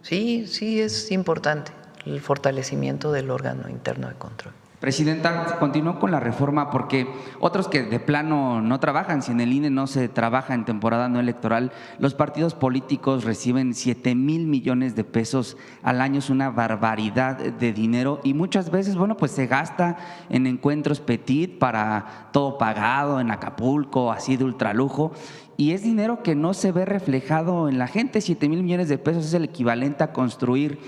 Sí, sí es importante el fortalecimiento del órgano interno de control. Presidenta, continúo con la reforma porque otros que de plano no trabajan, si en el INE no se trabaja en temporada no electoral, los partidos políticos reciben 7,000 millones de pesos al año, es una barbaridad de dinero y muchas veces, bueno, pues se gasta en encuentros petit para todo pagado, en Acapulco, así de ultralujo. Y es dinero que no se ve reflejado en la gente. 7,000 millones de pesos es el equivalente a construir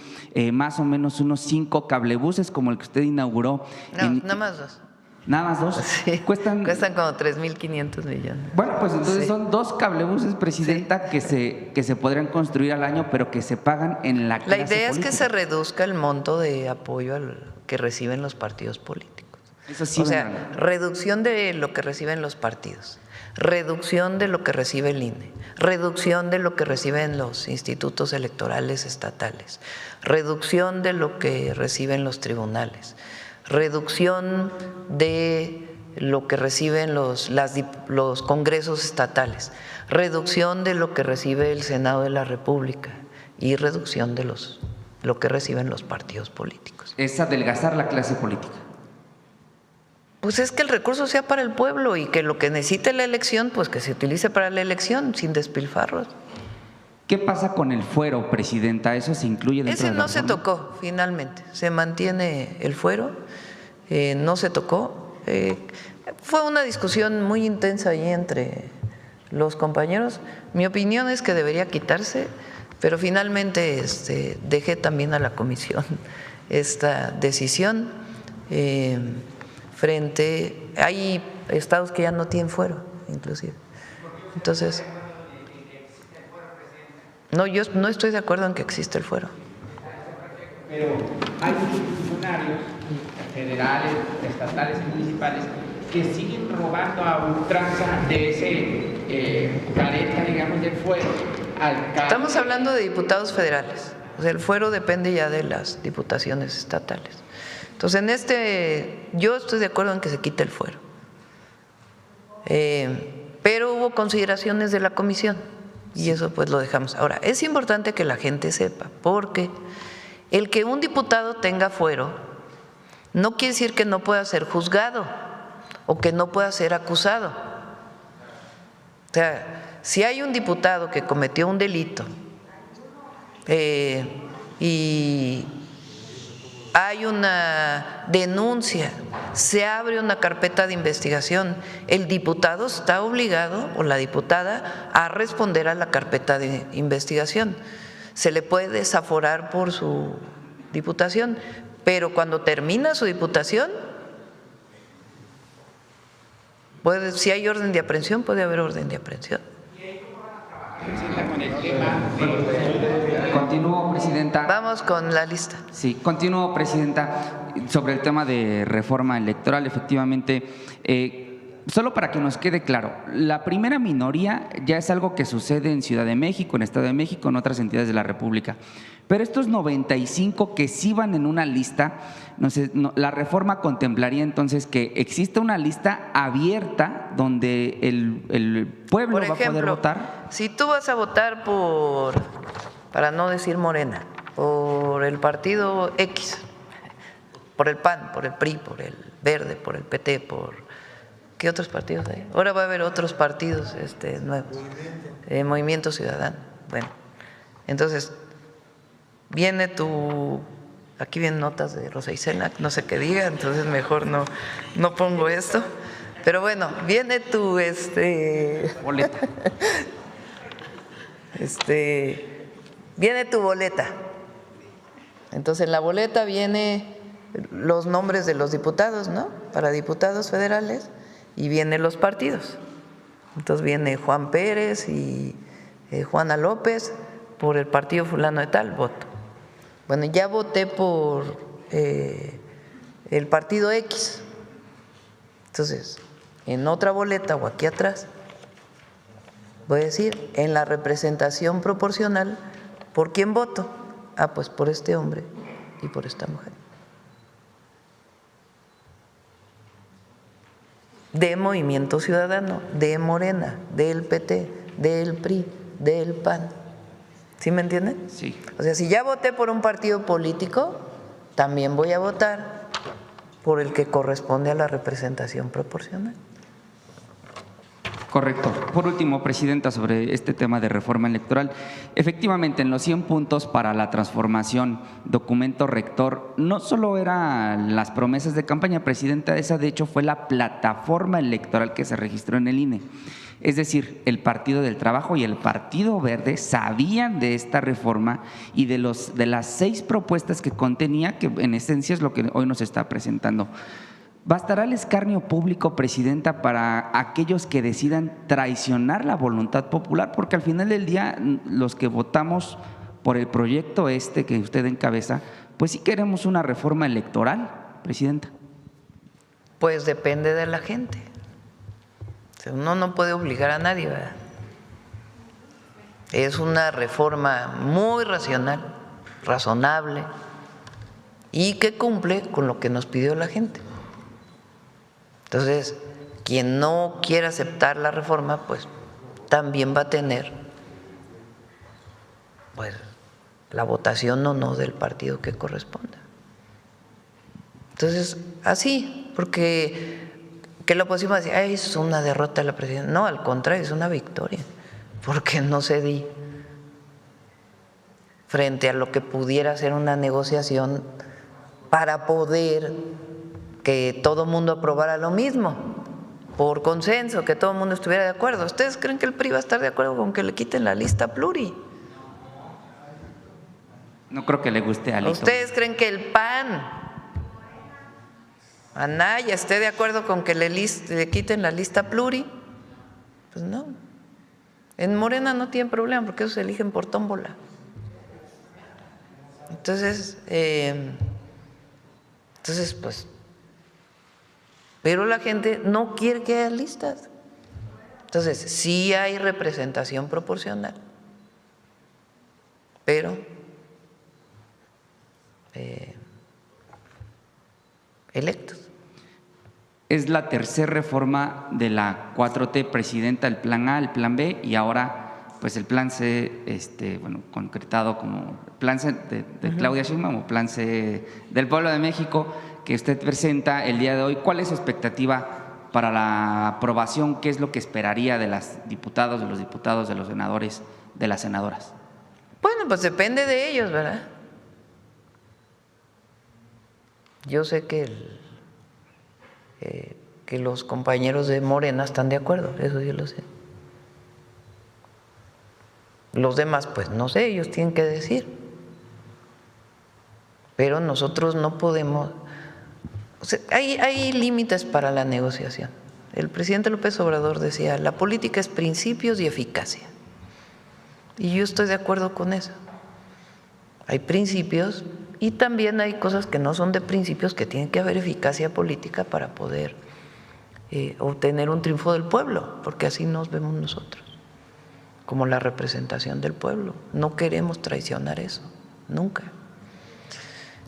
más o menos unos 5 cablebuses como el que usted inauguró. No, nada más 2. ¿Nada más 2? Sí, cuestan como 3.500 millones. Bueno, pues entonces son 2 cablebuses, presidenta, que se podrían construir al año, pero que se pagan en la clase La idea política. es que se reduzca el monto de apoyo que reciben los partidos políticos. Eso sí, o sea, reducción de lo que reciben los partidos, reducción de lo que recibe el INE, reducción de lo que reciben los institutos electorales estatales, reducción de lo que reciben los tribunales, reducción de lo que reciben los congresos estatales, reducción de lo que recibe el Senado de la República y reducción de lo que reciben los partidos políticos. Es adelgazar la clase política. Pues es que el recurso sea para el pueblo y que lo que necesite la elección, pues que se utilice para la elección, sin despilfarros. ¿Qué pasa con el fuero, presidenta? ¿Eso se incluye dentro Ese de la no se reforma? tocó, finalmente. Se mantiene el fuero, no se tocó. Fue una discusión muy intensa ahí entre los compañeros. Mi opinión es que debería quitarse, pero finalmente dejé también a la comisión esta decisión. Hay estados que ya no tienen fuero, inclusive. Entonces, no, yo no estoy de acuerdo en que exista el fuero. Pero hay muchos funcionarios federales, estatales y municipales que siguen robando a ultranza de ese careta, digamos, del fuero. Estamos hablando de diputados federales. O sea, el fuero depende ya de las diputaciones estatales. Entonces, yo estoy de acuerdo en que se quite el fuero. Pero hubo consideraciones de la comisión y eso pues lo dejamos. Ahora, es importante que la gente sepa, porque el que un diputado tenga fuero no quiere decir que no pueda ser juzgado o que no pueda ser acusado. O sea, si hay un diputado que cometió un delito y hay una denuncia, se abre una carpeta de investigación, el diputado está obligado o la diputada a responder a la carpeta de investigación. Se le puede desaforar por su diputación, pero cuando termina su diputación, si hay orden de aprehensión, puede haber orden de aprehensión. Continúo, presidenta. Vamos con la lista. Sí, continúo, presidenta, sobre el tema de reforma electoral. Efectivamente, solo para que nos quede claro, la primera minoría ya es algo que sucede en Ciudad de México, en Estado de México, en otras entidades de la República. Pero estos 95 que sí van en una lista, la reforma contemplaría entonces que exista una lista abierta donde el pueblo va a poder votar. Si tú vas a votar para no decir Morena, por el partido X, por el PAN, por el PRI, por el Verde, por el PT, ¿qué otros partidos hay? Ahora va a haber otros partidos nuevos. Movimiento Ciudadano. Bueno, entonces viene aquí vienen notas de Rosa Isela, no sé qué diga, entonces mejor no pongo esto. Pero bueno, viene tu boleta. Viene tu boleta. Entonces en la boleta viene los nombres de los diputados, ¿no? Para diputados federales, y vienen los partidos. Entonces viene Juan Pérez y Juana López por el partido fulano de tal, voto. Bueno, ya voté por el partido X. Entonces, en otra boleta o aquí atrás, voy a decir, en la representación proporcional, ¿por quién voto? Pues por este hombre y por esta mujer. De Movimiento Ciudadano, de Morena, del PT, del PRI, del PAN. ¿Sí me entienden? Sí. O sea, si ya voté por un partido político, también voy a votar por el que corresponde a la representación proporcional. Correcto. Por último, presidenta, sobre este tema de reforma electoral, efectivamente en los 100 puntos para la transformación, documento rector, no solo eran las promesas de campaña, presidenta, esa de hecho fue la plataforma electoral que se registró en el INE. Es decir, el Partido del Trabajo y el Partido Verde sabían de esta reforma y de las 6 propuestas que contenía, que en esencia es lo que hoy nos está presentando. ¿Bastará el escarnio público, presidenta, para aquellos que decidan traicionar la voluntad popular? Porque al final del día, los que votamos por el proyecto que usted encabeza, pues sí queremos una reforma electoral, presidenta. Pues depende de la gente. O sea, uno no puede obligar a nadie, ¿verdad? Es una reforma muy racional, razonable y que cumple con lo que nos pidió la gente. Entonces, quien no quiera aceptar la reforma, pues también va a tener pues la votación o no del partido que corresponda. Entonces, así, porque que la oposición decía, es una derrota de la presidencia. No, al contrario, es una victoria, porque no cedí frente a lo que pudiera ser una negociación para poder que todo el mundo aprobara lo mismo, por consenso, que todo el mundo estuviera de acuerdo. ¿Ustedes creen que el PRI va a estar de acuerdo con que le quiten la lista pluri? No creo que le guste a Alito. ¿Ustedes creen que el PAN, Anaya, esté de acuerdo con que le quiten la lista pluri? Pues no. En Morena no tienen problema porque ellos se eligen por tómbola. Entonces, pues, pero la gente no quiere que haya listas. Entonces, sí hay representación proporcional, pero electos. Es la tercera reforma de la 4T, presidenta, el plan A, el plan B y ahora pues el plan C, concretado como plan C de Claudia Sheinbaum o plan C del Pueblo de México, que usted presenta el día de hoy. ¿Cuál es su expectativa para la aprobación? ¿Qué es lo que esperaría de los diputados, de los senadores, de las senadoras? Bueno, pues depende de ellos, ¿verdad? Yo sé que los compañeros de Morena están de acuerdo, eso yo lo sé. Los demás, pues no sé, ellos tienen que decir. Pero nosotros no podemos… O sea, hay límites para la negociación. El presidente López Obrador decía, la política es principios y eficacia. Y yo estoy de acuerdo con eso. Hay principios y también hay cosas que no son de principios, que tienen que haber eficacia política para poder obtener un triunfo del pueblo, porque así nos vemos nosotros, como la representación del pueblo. No queremos traicionar eso, nunca.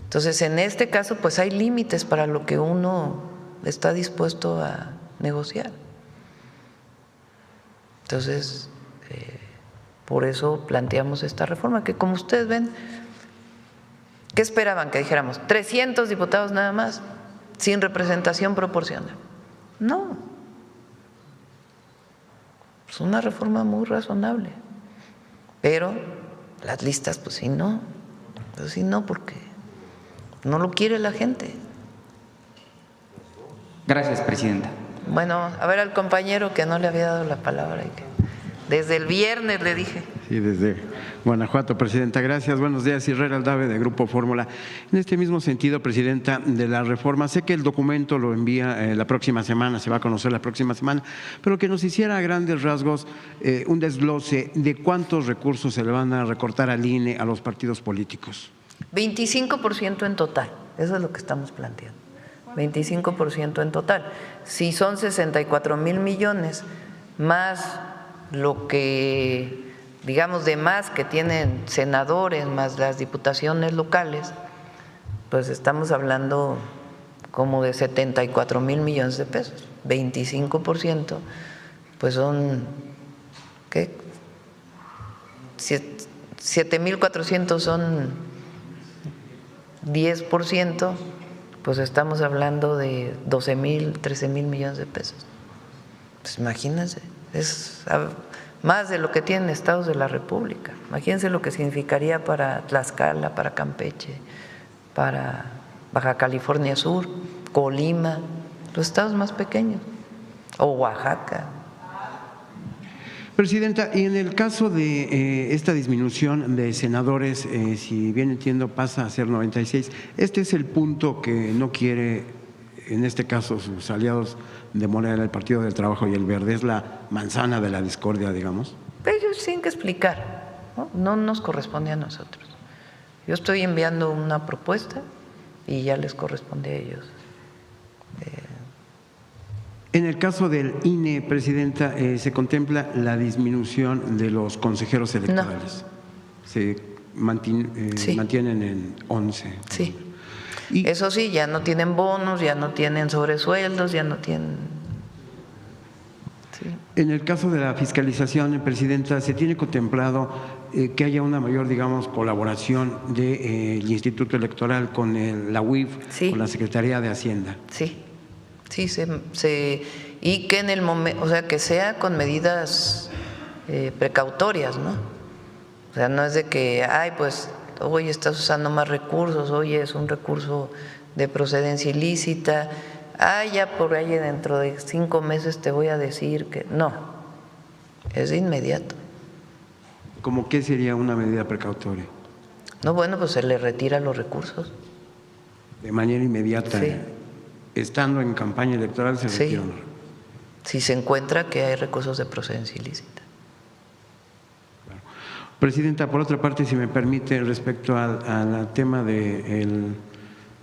Entonces, en este caso, pues hay límites para lo que uno está dispuesto a negociar. Entonces, por eso planteamos esta reforma, que como ustedes ven, ¿qué esperaban? Que dijéramos 300 diputados nada más, sin representación proporcional. No. Es una reforma muy razonable. Pero las listas, pues sí, no. Pues sí, no, porque no lo quiere la gente. Gracias, presidenta. Bueno, a ver al compañero que no le había dado la palabra y que desde el viernes le dije. Sí, desde Guanajuato, presidenta. Gracias. Buenos días, Israel Aldave, de Grupo Fórmula. En este mismo sentido, presidenta, de la reforma, sé que el documento lo envía la próxima semana, se va a conocer la próxima semana, pero que nos hiciera a grandes rasgos un desglose de cuántos recursos se le van a recortar al INE, a los partidos políticos. 25% en total, eso es lo que estamos planteando. 25% en total. Si son 64,000 millones más lo que, digamos, de más que tienen senadores, más las diputaciones locales, pues estamos hablando como de 74,000 millones de pesos. 25%, pues son, ¿qué? 7,400 son 10%, pues estamos hablando de 12,000, 13,000 millones de pesos. Pues imagínense, es más de lo que tienen estados de la República. Imagínense lo que significaría para Tlaxcala, para Campeche, para Baja California Sur, Colima, los estados más pequeños, o Oaxaca. Presidenta, y en el caso de esta disminución de senadores, si bien entiendo pasa a ser 96, este es el punto que no quiere en este caso sus aliados de Morena, el Partido del Trabajo y el Verde, es la manzana de la discordia, digamos? Ellos tienen que explicar, no nos corresponde a nosotros. Yo estoy enviando una propuesta y ya les corresponde a ellos. En el caso del INE, Presidenta, ¿se contempla la disminución de los consejeros electorales? No. ¿Se mantienen en 11? Sí. Y eso sí, ya no tienen bonos, ya no tienen sobresueldos, ya no tienen… Sí. En el caso de la fiscalización, Presidenta, ¿se tiene contemplado que haya una mayor, digamos, colaboración del Instituto Electoral con la UIF, sí, con la Secretaría de Hacienda? Sí, sí, y que en el momento, o sea, que sea con medidas precautorias, ¿no? O sea, no es de que, ay, pues hoy estás usando más recursos, hoy es un recurso de procedencia ilícita, ya por ahí dentro de 5 meses te voy a decir que no, es de inmediato. ¿Cómo qué sería una medida precautoria? No, bueno, pues se le retira los recursos. De manera inmediata. Sí. Estando en campaña electoral se retiran. Sí. Si se encuentra que hay recursos de procedencia ilícita. Claro. Presidenta, por otra parte, si me permite, respecto al tema del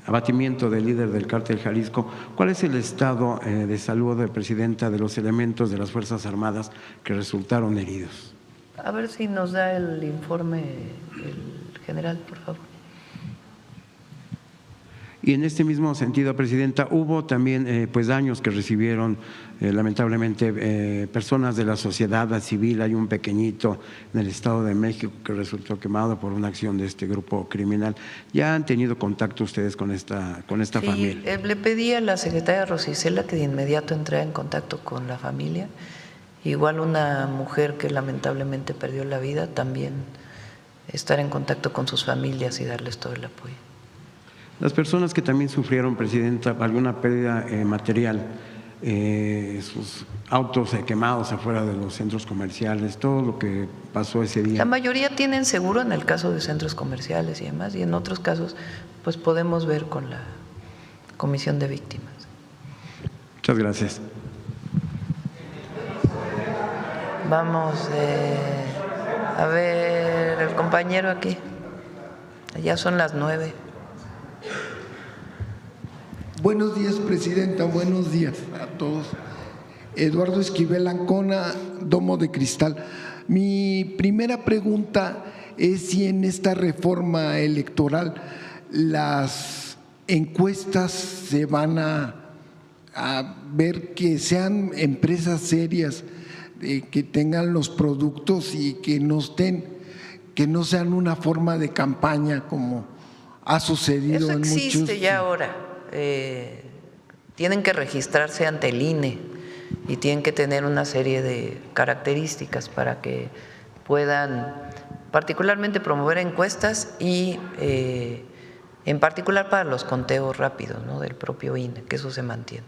abatimiento del líder del cártel Jalisco, ¿cuál es el estado de salud, Presidenta, de los elementos de las Fuerzas Armadas que resultaron heridos? A ver si nos da el informe el general, por favor. Y en este mismo sentido, Presidenta, hubo también pues daños que recibieron lamentablemente personas de la sociedad civil. Hay un pequeñito en el Estado de México que resultó quemado por una acción de este grupo criminal. ¿Ya han tenido contacto ustedes con esta familia? Le pedí a la secretaria Rosa Isela que de inmediato entrara en contacto con la familia. Igual una mujer que lamentablemente perdió la vida, también estar en contacto con sus familias y darles todo el apoyo. Las personas que también sufrieron, Presidenta, alguna pérdida material, sus autos quemados afuera de los centros comerciales, todo lo que pasó ese día. La mayoría tienen seguro en el caso de centros comerciales y demás, y en otros casos pues podemos ver con la Comisión de Víctimas. Muchas gracias. Vamos a ver el compañero aquí. Ya son las 9. Buenos días, Presidenta. Buenos días a todos. Eduardo Esquivel Ancona, Domo de Cristal. Mi primera pregunta es si en esta reforma electoral las encuestas se van a ver que sean empresas serias, que tengan los productos y que no sean una forma de campaña como ha sucedido en muchos. Eso existe ya ahora. Tienen que registrarse ante el INE y tienen que tener una serie de características para que puedan particularmente promover encuestas y en particular para los conteos rápidos, ¿no?, del propio INE, que eso se mantiene.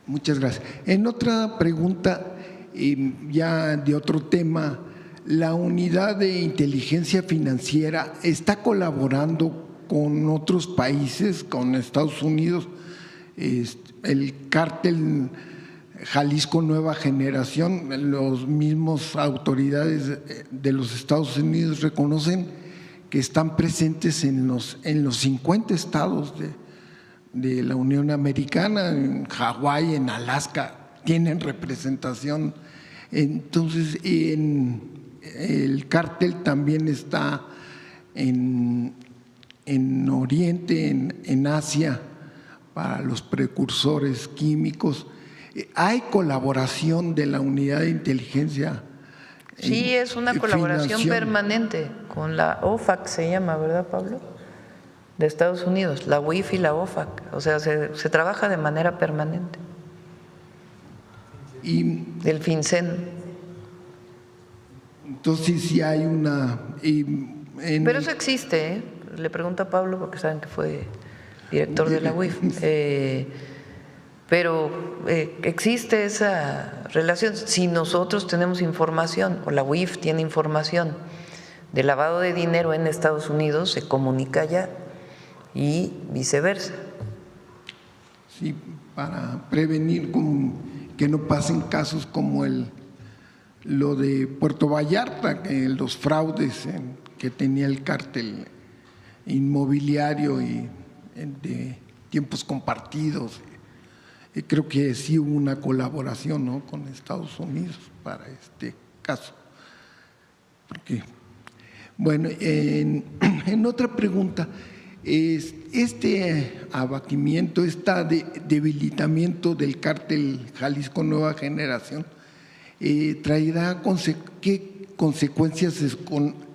Muchas gracias. En otra pregunta, ya de otro tema, la unidad de inteligencia financiera está colaborando con otros países, con Estados Unidos. El cártel Jalisco Nueva Generación, los mismos autoridades de los Estados Unidos reconocen que están presentes en los 50 estados de la Unión Americana, en Hawái, en Alaska, tienen representación. Entonces, el cártel también está en Oriente, en Asia, para los precursores químicos. ¿Hay colaboración de la unidad de inteligencia? Sí, es una colaboración permanente con la OFAC, se llama, ¿verdad, Pablo? De Estados Unidos, la UIF y la OFAC. O sea, se trabaja de manera permanente. Y del FinCEN. Entonces, sí hay una… Pero eso existe, ¿eh? Le pregunto a Pablo porque saben que fue director de la UIF. Pero existe esa relación. Si nosotros tenemos información o la UIF tiene información de lavado de dinero en Estados Unidos, se comunica allá y viceversa. sí, para prevenir que no pasen casos como lo de Puerto Vallarta, los fraudes que tenía el cártel inmobiliario y de tiempos compartidos. Y creo que sí hubo una colaboración, ¿no?, con Estados Unidos para este caso. Porque, bueno, en otra pregunta, este abatimiento, debilitamiento del cártel Jalisco Nueva Generación, ¿traerá qué consecuencias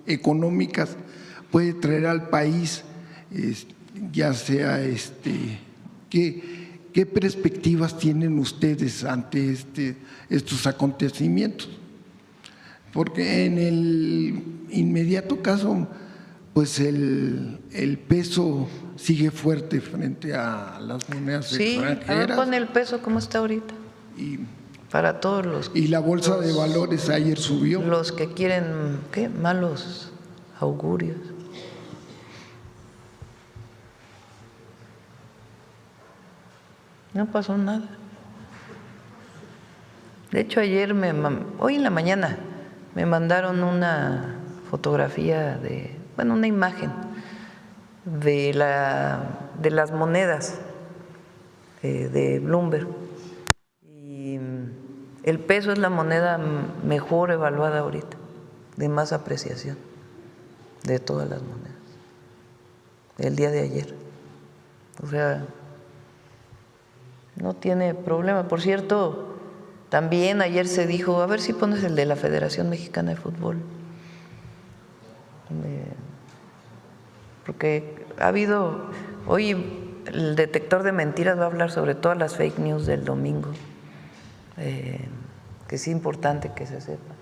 económicas puede traer al país? Ya sea, ¿qué perspectivas tienen ustedes ante estos acontecimientos? Porque en el inmediato caso, pues el peso sigue fuerte frente a las monedas extranjeras. Sí, a ver, pon el peso como está ahorita. Para todos los… Y la bolsa de valores ayer subió. Los que quieren, ¿qué? Malos augurios. No pasó nada. De hecho, hoy en la mañana, me mandaron una fotografía una imagen de las monedas de Bloomberg. Y el peso es la moneda mejor evaluada ahorita, de más apreciación de todas las monedas, el día de ayer. O sea, no tiene problema. Por cierto, también ayer se dijo, a ver si pones el de la Federación Mexicana de Fútbol, porque ha habido, hoy el detector de mentiras va a hablar sobre todas las fake news del domingo, que es importante que se sepa.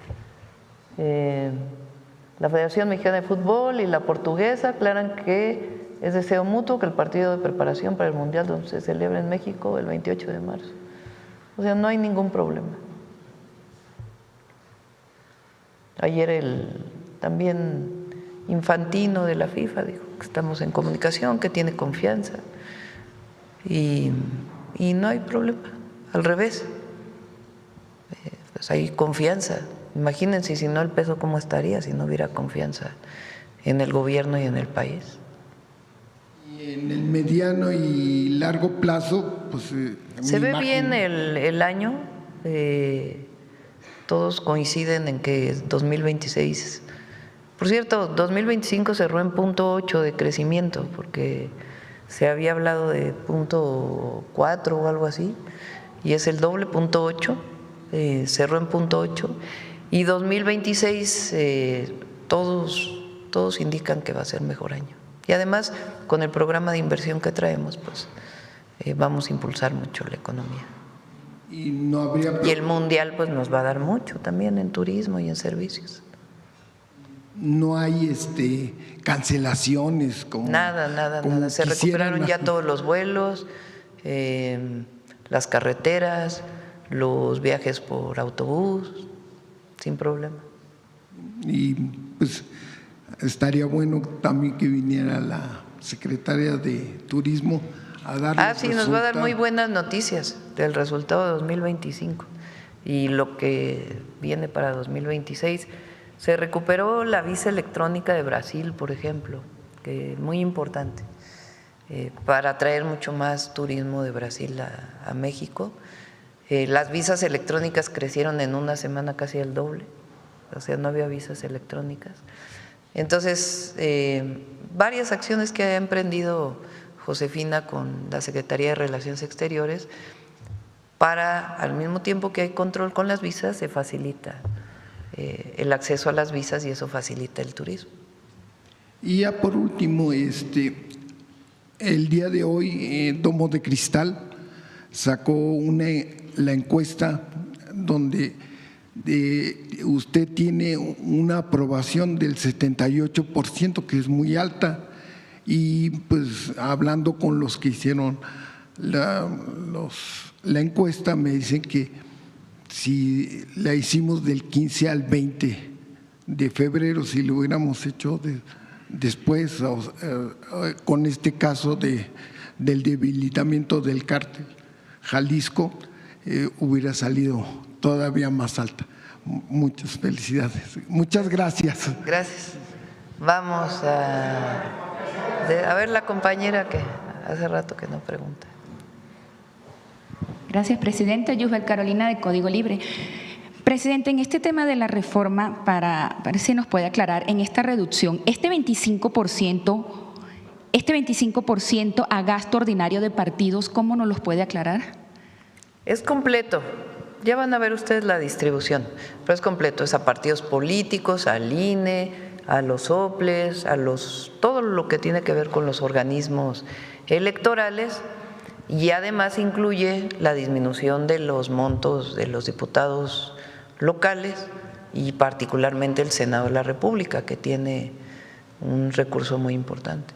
La Federación Mexicana de Fútbol y la Portuguesa aclaran que es deseo mutuo que el partido de preparación para el Mundial se celebre en México el 28 de marzo. O sea, no hay ningún problema. Ayer también Infantino de la FIFA dijo que estamos en comunicación, que tiene confianza y no hay problema, al revés, pues hay confianza. Imagínense si no el peso cómo estaría si no hubiera confianza en el gobierno y en el país. Y en el mediano y largo plazo, pues… Se ve bien el año, todos coinciden en que 2026… Por cierto, 2025 cerró en 0.8 de crecimiento, porque se había hablado de 0.4 o algo así, y es el doble, 0.8, cerró en 0.8, y 2026 todos indican que va a ser mejor año. Y además, con el programa de inversión que traemos, pues vamos a impulsar mucho la economía. Y no habría… Y el Mundial pues nos va a dar mucho también en turismo y en servicios. No hay cancelaciones como… Nada. Se recuperaron ya todos los vuelos, las carreteras, los viajes por autobús, sin problema. Y pues estaría bueno también que viniera la secretaria de Turismo a dar… Sí, nos va a dar muy buenas noticias del resultado de 2025 y lo que viene para 2026. Se recuperó la visa electrónica de Brasil, por ejemplo, que es muy importante para atraer mucho más turismo de Brasil a México. Las visas electrónicas crecieron en una semana casi el doble, o sea, no había visas electrónicas. Entonces, varias acciones que ha emprendido Josefina con la Secretaría de Relaciones Exteriores para, al mismo tiempo que hay control con las visas, se facilita el acceso a las visas y eso facilita el turismo. Y ya por último, el día de hoy Domo de Cristal sacó la encuesta donde usted tiene una aprobación del 78%, que es muy alta, y pues hablando con los que hicieron la encuesta me dicen que si la hicimos del 15 al 20 de febrero, si lo hubiéramos hecho después, con este caso de del debilitamiento del cártel Jalisco, hubiera salido todavía más alta. Muchas felicidades. Muchas gracias. Gracias. Vamos a ver la compañera que hace rato que no pregunta. Gracias, Presidenta. Yusbel Carolina, de Código Libre. Presidente, en este tema de la reforma, para ver si nos puede aclarar, en esta reducción, este 25% a gasto ordinario de partidos, ¿cómo nos los puede aclarar? Es completo. Ya van a ver ustedes la distribución, pero es completo. Es a partidos políticos, al INE, a los OPLES, todo lo que tiene que ver con los organismos electorales, y además incluye la disminución de los montos de los diputados locales y particularmente el Senado de la República, que tiene un recurso muy importante.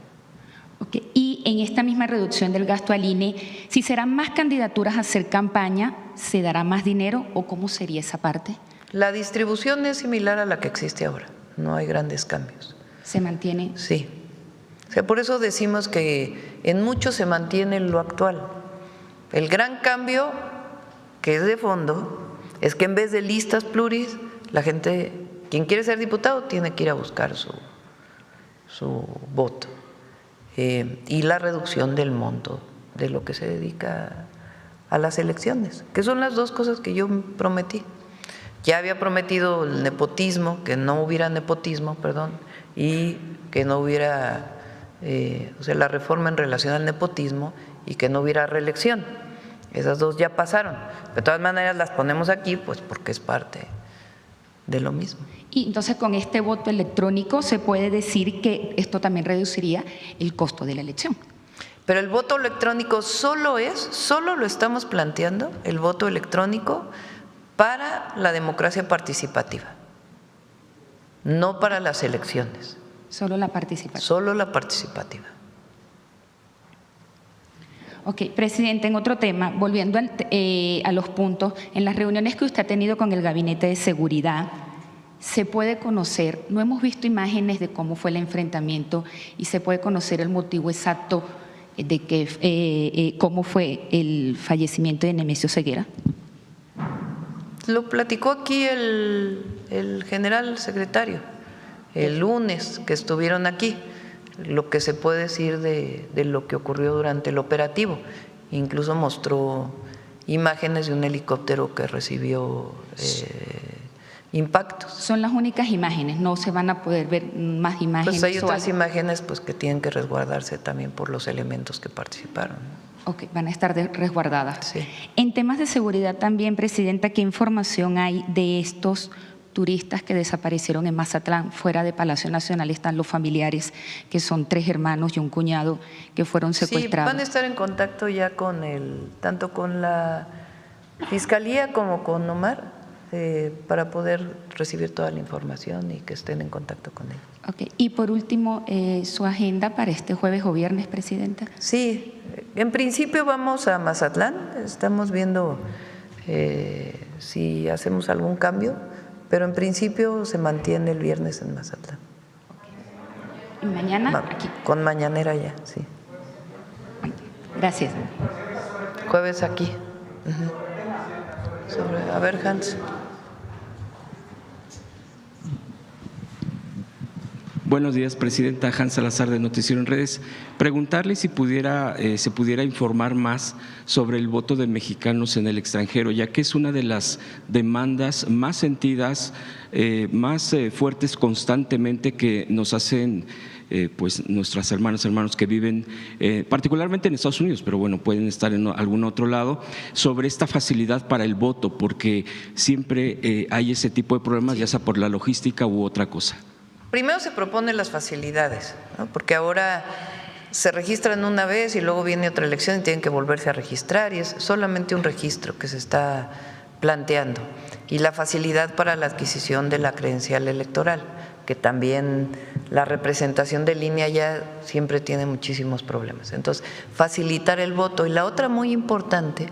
Okay. Y en esta misma reducción del gasto al INE, si serán más candidaturas a hacer campaña, ¿se dará más dinero o cómo sería esa parte? La distribución es similar a la que existe ahora, no hay grandes cambios. ¿Se mantiene? Sí. O sea, por eso decimos que en mucho se mantiene lo actual. El gran cambio, que es de fondo, es que en vez de listas pluris, la gente, quien quiere ser diputado, tiene que ir a buscar su voto. Y la reducción del monto de lo que se dedica a las elecciones, que son las dos cosas que yo prometí. Ya había prometido el nepotismo, que no hubiera nepotismo, y que no hubiera, la reforma en relación al nepotismo y que no hubiera reelección. Esas dos ya pasaron. De todas maneras las ponemos aquí, pues porque es parte de lo mismo. Y entonces con este voto electrónico se puede decir que esto también reduciría el costo de la elección. Pero el voto electrónico solo lo estamos planteando, el voto electrónico para la democracia participativa, no para las elecciones. Solo la participativa. Solo la participativa. Ok, presidente, en otro tema, volviendo a los puntos, en las reuniones que usted ha tenido con el Gabinete de Seguridad, se puede conocer, no hemos visto imágenes de cómo fue el enfrentamiento y se puede conocer el motivo exacto de que cómo fue el fallecimiento de Nemesio Ceguera. Lo platicó aquí el general secretario el lunes que estuvieron aquí, lo que se puede decir de lo que ocurrió durante el operativo. Incluso mostró imágenes de un helicóptero que recibió impactos. Son las únicas imágenes, no se van a poder ver más imágenes. Pues hay otras imágenes que tienen que resguardarse también por los elementos que participaron. Ok, van a estar resguardadas. Sí. En temas de seguridad también, Presidenta, ¿qué información hay de estos turistas que desaparecieron en Mazatlán? Fuera de Palacio Nacional están los familiares, que son 3 hermanos y un cuñado que fueron secuestrados. Sí, van a estar en contacto ya tanto con la Fiscalía como con Omar, para poder recibir toda la información y que estén en contacto con ellos. Okay. Y por último, ¿su agenda para este jueves o viernes, Presidenta? Sí, en principio vamos a Mazatlán, estamos viendo si hacemos algún cambio, pero en principio se mantiene el viernes en Mazatlán. ¿Y mañana? Aquí. Con mañanera ya, sí. Gracias. Jueves aquí. A ver, Hans. Buenos días, Presidenta. Hans Salazar, de Noticiero en Redes. Preguntarle si se pudiera informar más sobre el voto de mexicanos en el extranjero, ya que es una de las demandas más sentidas, más fuertes constantemente que nos hacen pues nuestras hermanos que viven particularmente en Estados Unidos, pero bueno, pueden estar en algún otro lado, sobre esta facilidad para el voto, porque siempre hay ese tipo de problemas, ya sea por la logística u otra cosa. Primero se proponen las facilidades, ¿no? Porque ahora se registran una vez y luego viene otra elección y tienen que volverse a registrar, y es solamente un registro que se está planteando. Y la facilidad para la adquisición de la credencial electoral, que también la representación de línea ya siempre tiene muchísimos problemas. Entonces, facilitar el voto. Y la otra muy importante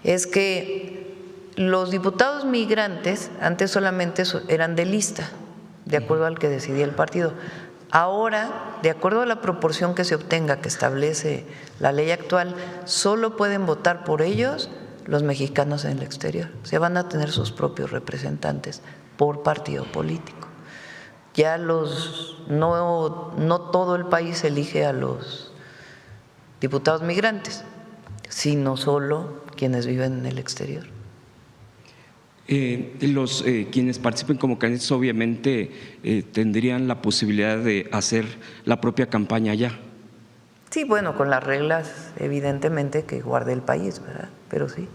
es que los diputados migrantes antes solamente eran de lista, de acuerdo al que decidía el partido. Ahora, de acuerdo a la proporción que se obtenga, que establece la ley actual, solo pueden votar por ellos los mexicanos en el exterior. Se van a tener sus propios representantes por partido político. Ya no todo el país elige a los diputados migrantes, sino solo quienes viven en el exterior. Quienes participen como candidatos obviamente tendrían la posibilidad de hacer la propia campaña allá. Sí, bueno, con las reglas evidentemente que guarde el país, ¿verdad? Pero sí.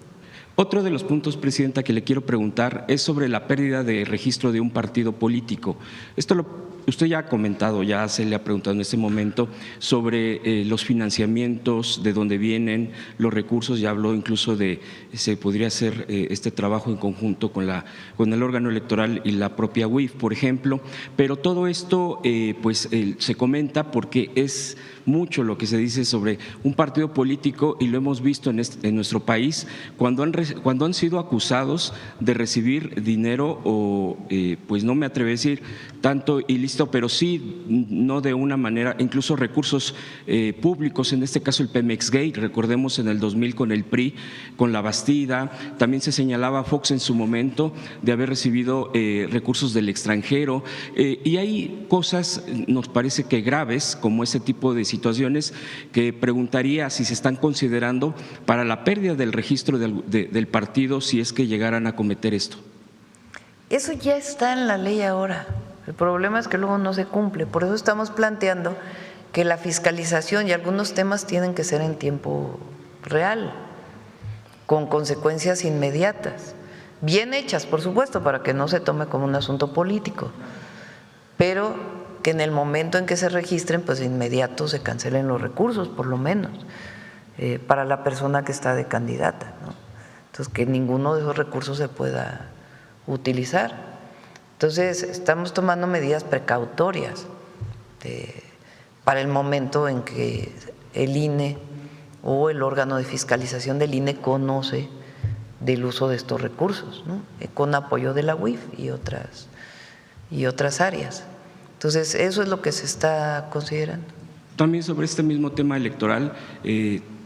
Otro de los puntos, Presidenta, que le quiero preguntar es sobre la pérdida de registro de un partido político. Usted ya ha comentado, ya se le ha preguntado en este momento sobre los financiamientos, de dónde vienen los recursos, ya habló incluso de se podría hacer este trabajo en conjunto con el órgano electoral y la propia UIF, por ejemplo, pero todo esto se comenta porque es mucho lo que se dice sobre un partido político y lo hemos visto en nuestro país cuando han sido acusados de recibir dinero o pues no me atrevo a decir tanto ilícito, pero sí no de una manera, incluso recursos públicos, en este caso el Pemex Gate, recordemos en el 2000 con el PRI, con la Bastida, también se señalaba a Fox en su momento de haber recibido recursos del extranjero y hay cosas, nos parece que graves, como ese tipo de situaciones que preguntaría si se están considerando para la pérdida del registro del partido si es que llegaran a cometer esto. Eso ya está en la ley ahora. El problema es que luego no se cumple. Por eso estamos planteando que la fiscalización y algunos temas tienen que ser en tiempo real, con consecuencias inmediatas, bien hechas, por supuesto, para que no se tome como un asunto político, pero que en el momento en que se registren, pues de inmediato se cancelen los recursos, por lo menos, para la persona que está de candidata, ¿no? Entonces, que ninguno de esos recursos se pueda utilizar. Entonces, estamos tomando medidas precautorias para el momento en que el INE o el órgano de fiscalización del INE conoce del uso de estos recursos, ¿no? Con apoyo de la UIF y otras áreas. Entonces, eso es lo que se está considerando. También sobre este mismo tema electoral,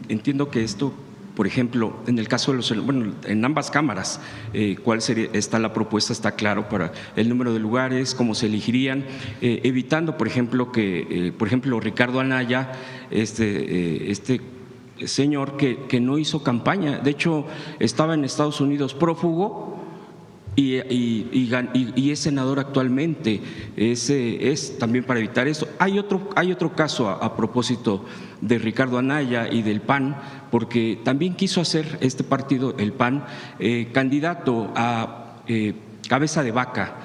entiendo que esto, por ejemplo, en el caso de en ambas cámaras, ¿cuál está la propuesta? Está claro para el número de lugares, cómo se elegirían, evitando, por ejemplo, que, Ricardo Anaya, este señor que no hizo campaña, de hecho, estaba en Estados Unidos prófugo. Y es senador actualmente, es también para evitar eso. Hay otro caso a propósito de Ricardo Anaya y del PAN, porque también quiso hacer este partido, el PAN, candidato a cabeza de vaca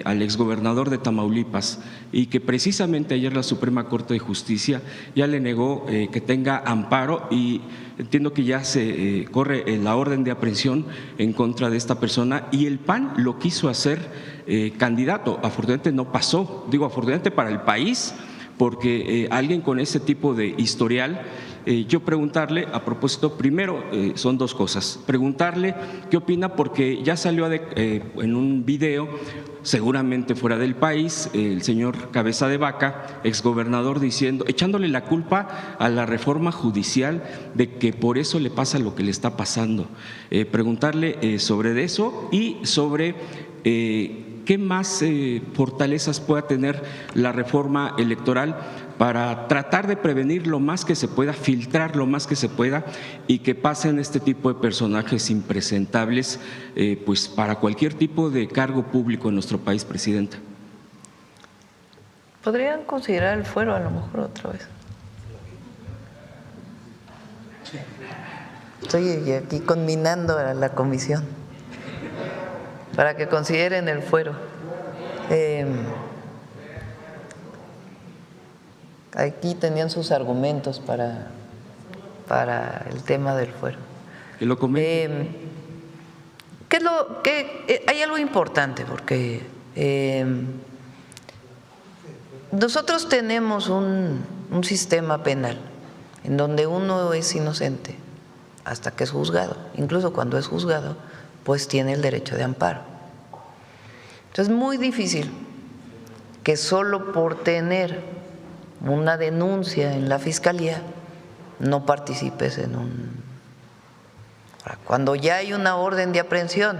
al exgobernador de Tamaulipas, y que precisamente ayer la Suprema Corte de Justicia ya le negó que tenga amparo, y entiendo que ya se corre la orden de aprehensión en contra de esta persona, y el PAN lo quiso hacer candidato. Afortunadamente no pasó, digo afortunadamente para el país, porque alguien con ese tipo de historial, yo preguntarle a propósito, primero son dos cosas, preguntarle qué opina, porque ya salió en un video, seguramente fuera del país, el señor Cabeza de Vaca, exgobernador, echándole la culpa a la reforma judicial de que por eso le pasa lo que le está pasando. Preguntarle sobre eso y sobre qué más fortalezas pueda tener la reforma electoral para tratar de prevenir lo más que se pueda, filtrar lo más que se pueda, y que pasen este tipo de personajes impresentables pues para cualquier tipo de cargo público en nuestro país, Presidenta. Podrían considerar el fuero a lo mejor otra vez. Estoy aquí conminando a la comisión para que consideren el fuero. Aquí tenían sus argumentos para el tema del fuero. Que lo comenten. Hay algo importante, porque nosotros tenemos un sistema penal en donde uno es inocente hasta que es juzgado. Incluso cuando es juzgado, pues tiene el derecho de amparo. Entonces es muy difícil que solo por tener una denuncia en la fiscalía no participes en un… Cuando ya hay una orden de aprehensión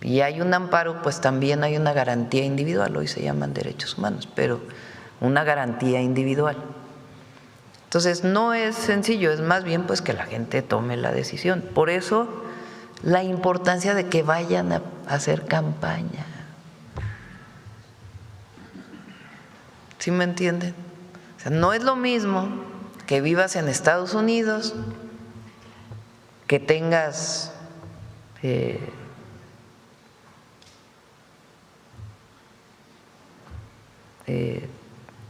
y hay un amparo, pues también hay una garantía individual, hoy se llaman derechos humanos, pero una garantía individual. Entonces no es sencillo, es más bien pues que la gente tome la decisión. Por eso la importancia de que vayan a hacer campaña. ¿Sí me entienden? O sea, no es lo mismo que vivas en Estados Unidos, que tengas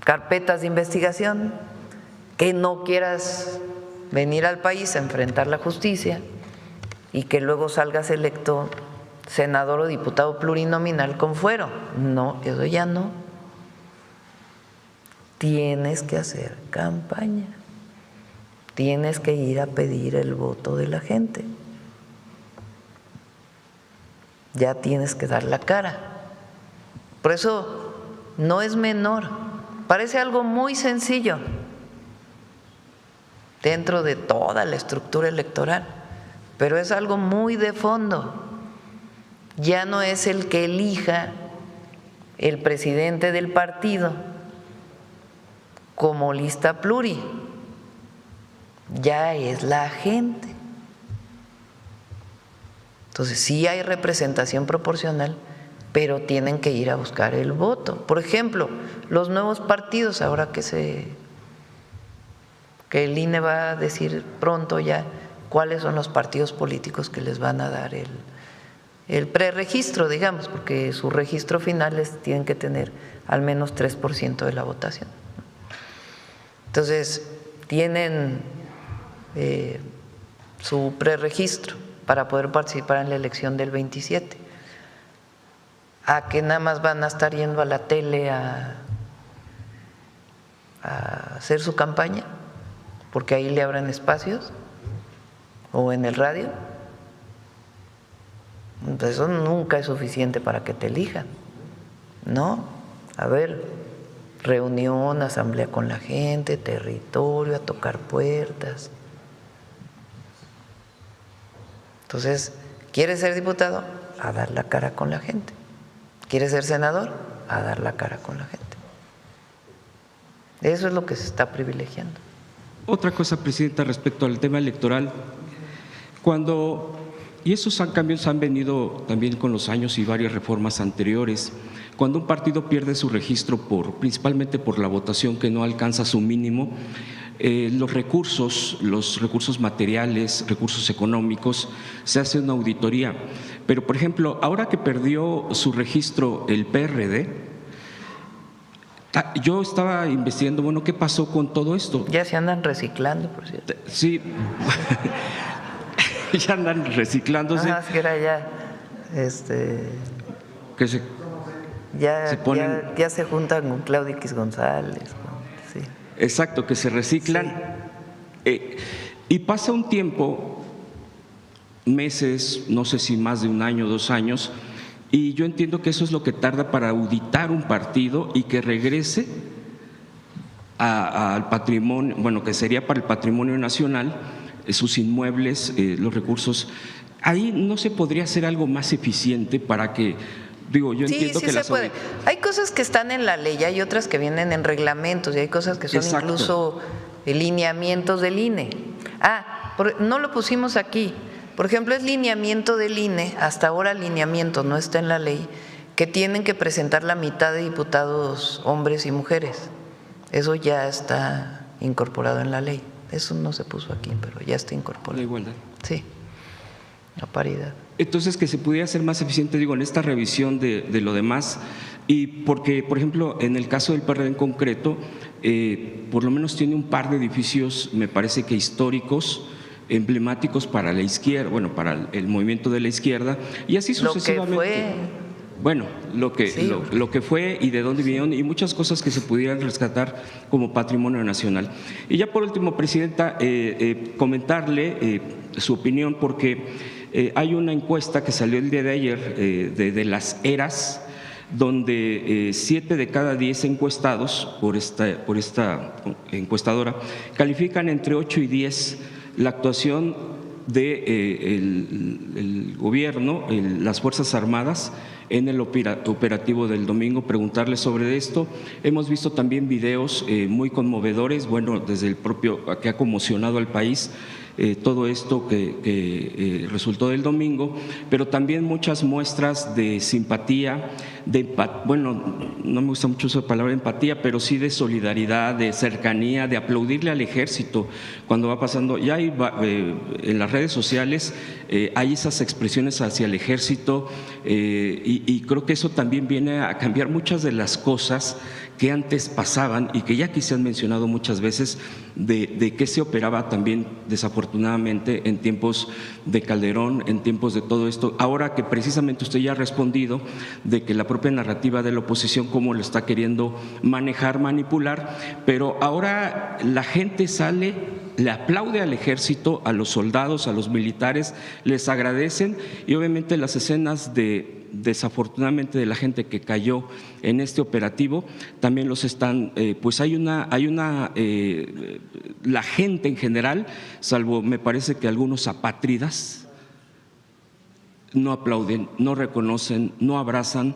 carpetas de investigación, que no quieras venir al país a enfrentar la justicia y que luego salgas electo senador o diputado plurinominal con fuero. No, eso ya no. Tienes que hacer campaña, tienes que ir a pedir el voto de la gente, ya tienes que dar la cara. Por eso no es menor, parece algo muy sencillo dentro de toda la estructura electoral, pero es algo muy de fondo. Ya no es el que elija el presidente del partido como lista pluri, ya es la gente. Entonces sí hay representación proporcional, pero tienen que ir a buscar el voto. Por ejemplo, los nuevos partidos, ahora que el INE va a decir pronto ya cuáles son los partidos políticos que les van a dar el preregistro, digamos, porque su registro final tienen que tener al menos 3% de la votación. Entonces, tienen su preregistro para poder participar en la elección del 27. ¿A que nada más van a estar yendo a la tele a hacer su campaña? Porque ahí le abren espacios, o en el radio. Entonces, eso nunca es suficiente para que te elijan, ¿no? A ver, reunión, asamblea con la gente, territorio, a tocar puertas. Entonces, ¿quieres ser diputado? A dar la cara con la gente. ¿Quieres ser senador? A dar la cara con la gente. Eso es lo que se está privilegiando. Otra cosa, Presidenta, respecto al tema electoral, y esos cambios han venido también con los años y varias reformas anteriores, cuando un partido pierde su registro principalmente por la votación que no alcanza su mínimo, los recursos materiales, recursos económicos, se hace una auditoría. Pero, por ejemplo, ahora que perdió su registro el PRD, yo estaba investigando, bueno, ¿qué pasó con todo esto? Ya se andan reciclando, por cierto. Sí, ya andan reciclándose. Es que era ya, que se ponen, ya se juntan con Claudio X González. Sí. Exacto, que se reciclan. Sí. Y pasa un tiempo, meses, no sé si más de un año, 2 años, y yo entiendo que eso es lo que tarda para auditar un partido y que regrese al patrimonio, bueno, que sería para el patrimonio nacional, sus inmuebles, los recursos. Ahí no se podría hacer algo más eficiente para que… Digo, yo entiendo que se puede. Hay cosas que están en la ley, hay otras que vienen en reglamentos y hay cosas que son incluso lineamientos del INE. No lo pusimos aquí. Por ejemplo, es lineamiento del INE, hasta ahora lineamiento, no está en la ley, que tienen que presentar la mitad de diputados hombres y mujeres. Eso ya está incorporado en la ley. Eso no se puso aquí, pero ya está incorporado. La igualdad. Sí, la paridad. Entonces, que se pudiera hacer más eficiente, digo, en esta revisión de lo demás, y porque, por ejemplo, en el caso del PRD en concreto, por lo menos tiene un par de edificios, me parece que históricos, emblemáticos para la izquierda, bueno, para el movimiento de la izquierda, y así sucesivamente. Lo que fue. Bueno, lo que fue y de dónde vinieron, y muchas cosas que se pudieran rescatar como patrimonio nacional. Y ya por último, Presidenta, comentarle su opinión, porque hay una encuesta que salió el día de ayer de las eras, donde 7 de cada 10 encuestados por esta encuestadora califican entre 8 y 10 la actuación del gobierno, las Fuerzas Armadas, en el operativo del domingo. Preguntarles sobre esto. Hemos visto también videos muy conmovedores, bueno, desde el propio que ha conmocionado al país. Todo esto que resultó del domingo, pero también muchas muestras de simpatía, bueno, no me gusta mucho esa palabra empatía, pero sí de solidaridad, de cercanía, de aplaudirle al ejército cuando va pasando. Ya hay, en las redes sociales hay esas expresiones hacia el ejército y creo que eso también viene a cambiar muchas de las cosas que antes pasaban y que ya aquí se han mencionado muchas veces de que se operaba también desafortunadamente en tiempos de Calderón, en tiempos de todo esto. Ahora que precisamente usted ya ha respondido de que la propia narrativa de la oposición cómo lo está queriendo manejar, manipular, pero ahora la gente sale, le aplaude al ejército, a los soldados, a los militares, les agradecen y obviamente las escenas desafortunadamente de la gente que cayó en este operativo también los están, pues hay una la gente en general, salvo me parece que algunos apátridas, no aplauden, no reconocen, no abrazan.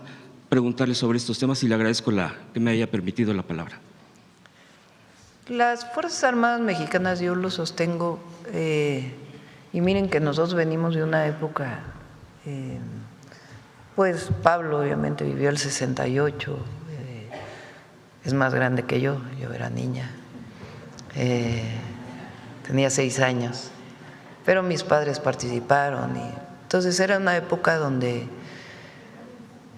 Preguntarle sobre estos temas y le agradezco que me haya permitido la palabra. Las Fuerzas Armadas Mexicanas, yo lo sostengo, y miren que nosotros venimos de una época, pues Pablo obviamente vivió el 68, es más grande que yo era niña, tenía 6 años, pero mis padres participaron y entonces era una época donde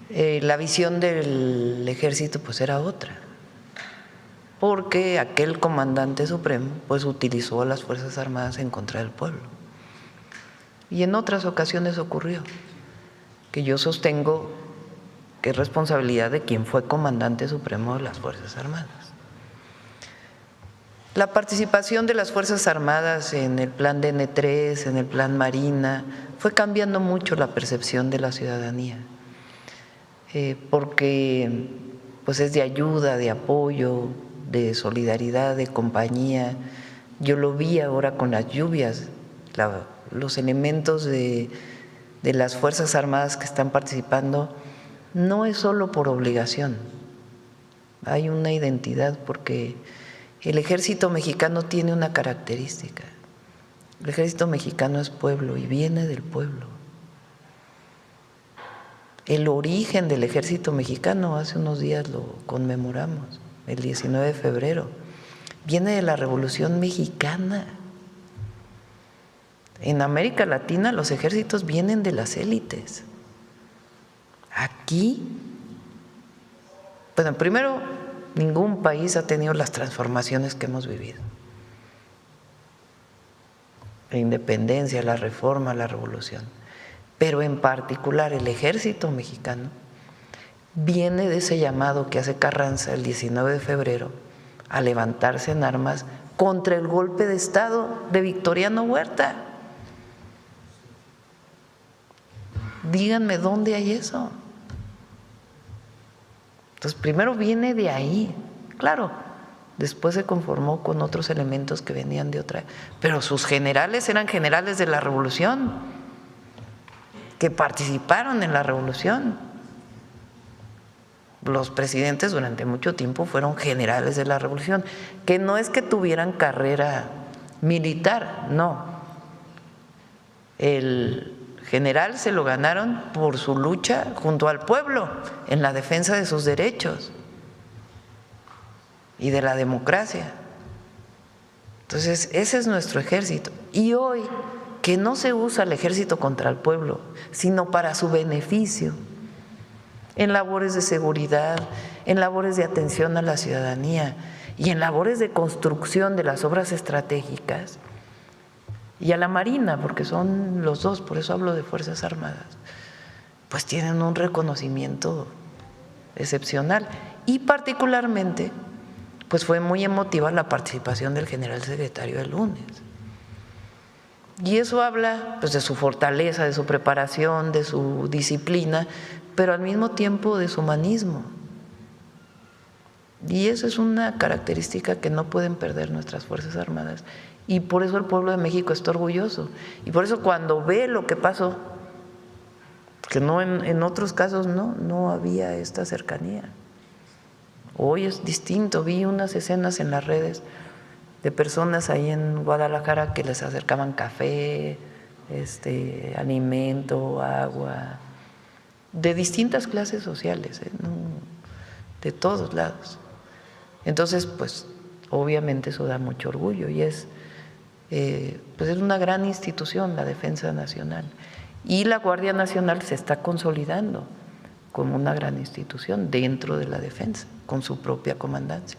la visión del ejército pues era otra, porque aquel comandante supremo pues utilizó a las Fuerzas Armadas en contra del pueblo. Y en otras ocasiones ocurrió, que yo sostengo que es responsabilidad de quien fue comandante supremo de las Fuerzas Armadas. La participación de las Fuerzas Armadas en el plan DN3, en el plan Marina, fue cambiando mucho la percepción de la ciudadanía, porque pues es de ayuda, de apoyo, de solidaridad, de compañía. Yo lo vi ahora con las lluvias, los elementos de las Fuerzas Armadas que están participando no es solo por obligación, hay una identidad, porque el ejército mexicano tiene una característica: el ejército mexicano es pueblo y viene del pueblo. El origen del ejército mexicano, hace unos días lo conmemoramos, el 19 de febrero, viene de la Revolución Mexicana. En América Latina los ejércitos vienen de las élites. Aquí, bueno, primero, ningún país ha tenido las transformaciones que hemos vivido. La independencia, la reforma, la revolución. Pero en particular el ejército mexicano viene de ese llamado que hace Carranza el 19 de febrero a levantarse en armas contra el golpe de Estado de Victoriano Huerta. Díganme dónde hay eso. Entonces, primero viene de ahí, claro, después se conformó con otros elementos que venían de otra, pero sus generales eran generales de la revolución, que participaron en la revolución. Los presidentes durante mucho tiempo fueron generales de la revolución, que no es que tuvieran carrera militar, no. El general se lo ganaron por su lucha junto al pueblo en la defensa de sus derechos y de la democracia. Entonces, ese es nuestro ejército. Y hoy, que no se usa el ejército contra el pueblo, sino para su beneficio, en labores de seguridad, en labores de atención a la ciudadanía y en labores de construcción de las obras estratégicas, y a la Marina, porque son los dos, por eso hablo de Fuerzas Armadas, pues tienen un reconocimiento excepcional. Y particularmente, pues fue muy emotiva la participación del general secretario el lunes. Y eso habla pues de su fortaleza, de su preparación, de su disciplina, pero al mismo tiempo deshumanismo. Y eso es una característica que no pueden perder nuestras Fuerzas Armadas. Y por eso el pueblo de México está orgulloso. Y por eso cuando ve lo que pasó, que no en otros casos no había esta cercanía. Hoy es distinto. Vi unas escenas en las redes de personas ahí en Guadalajara que les acercaban café, alimento, agua, de distintas clases sociales, de todos lados. Entonces, pues, obviamente eso da mucho orgullo y es una gran institución la Defensa Nacional. Y la Guardia Nacional se está consolidando como una gran institución dentro de la defensa, con su propia comandancia.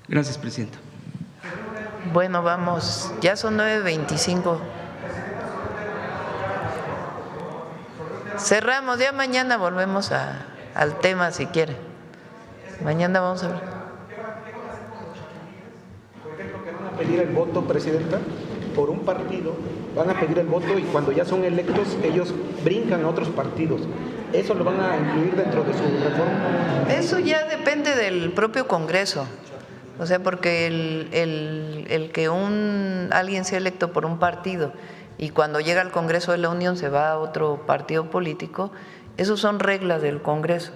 Gracias, Presidenta. Bueno, vamos, ya son 9:25. Cerramos, ya mañana volvemos al tema si quiere. Mañana vamos a ver. Pedir el voto, Presidenta, por un partido, van a pedir el voto y cuando ya son electos ellos brincan a otros partidos. ¿Eso lo van a incluir dentro de su reforma? Eso ya depende del propio Congreso. O sea, porque el que alguien sea electo por un partido y cuando llega al Congreso de la Unión se va a otro partido político, eso son reglas del Congreso.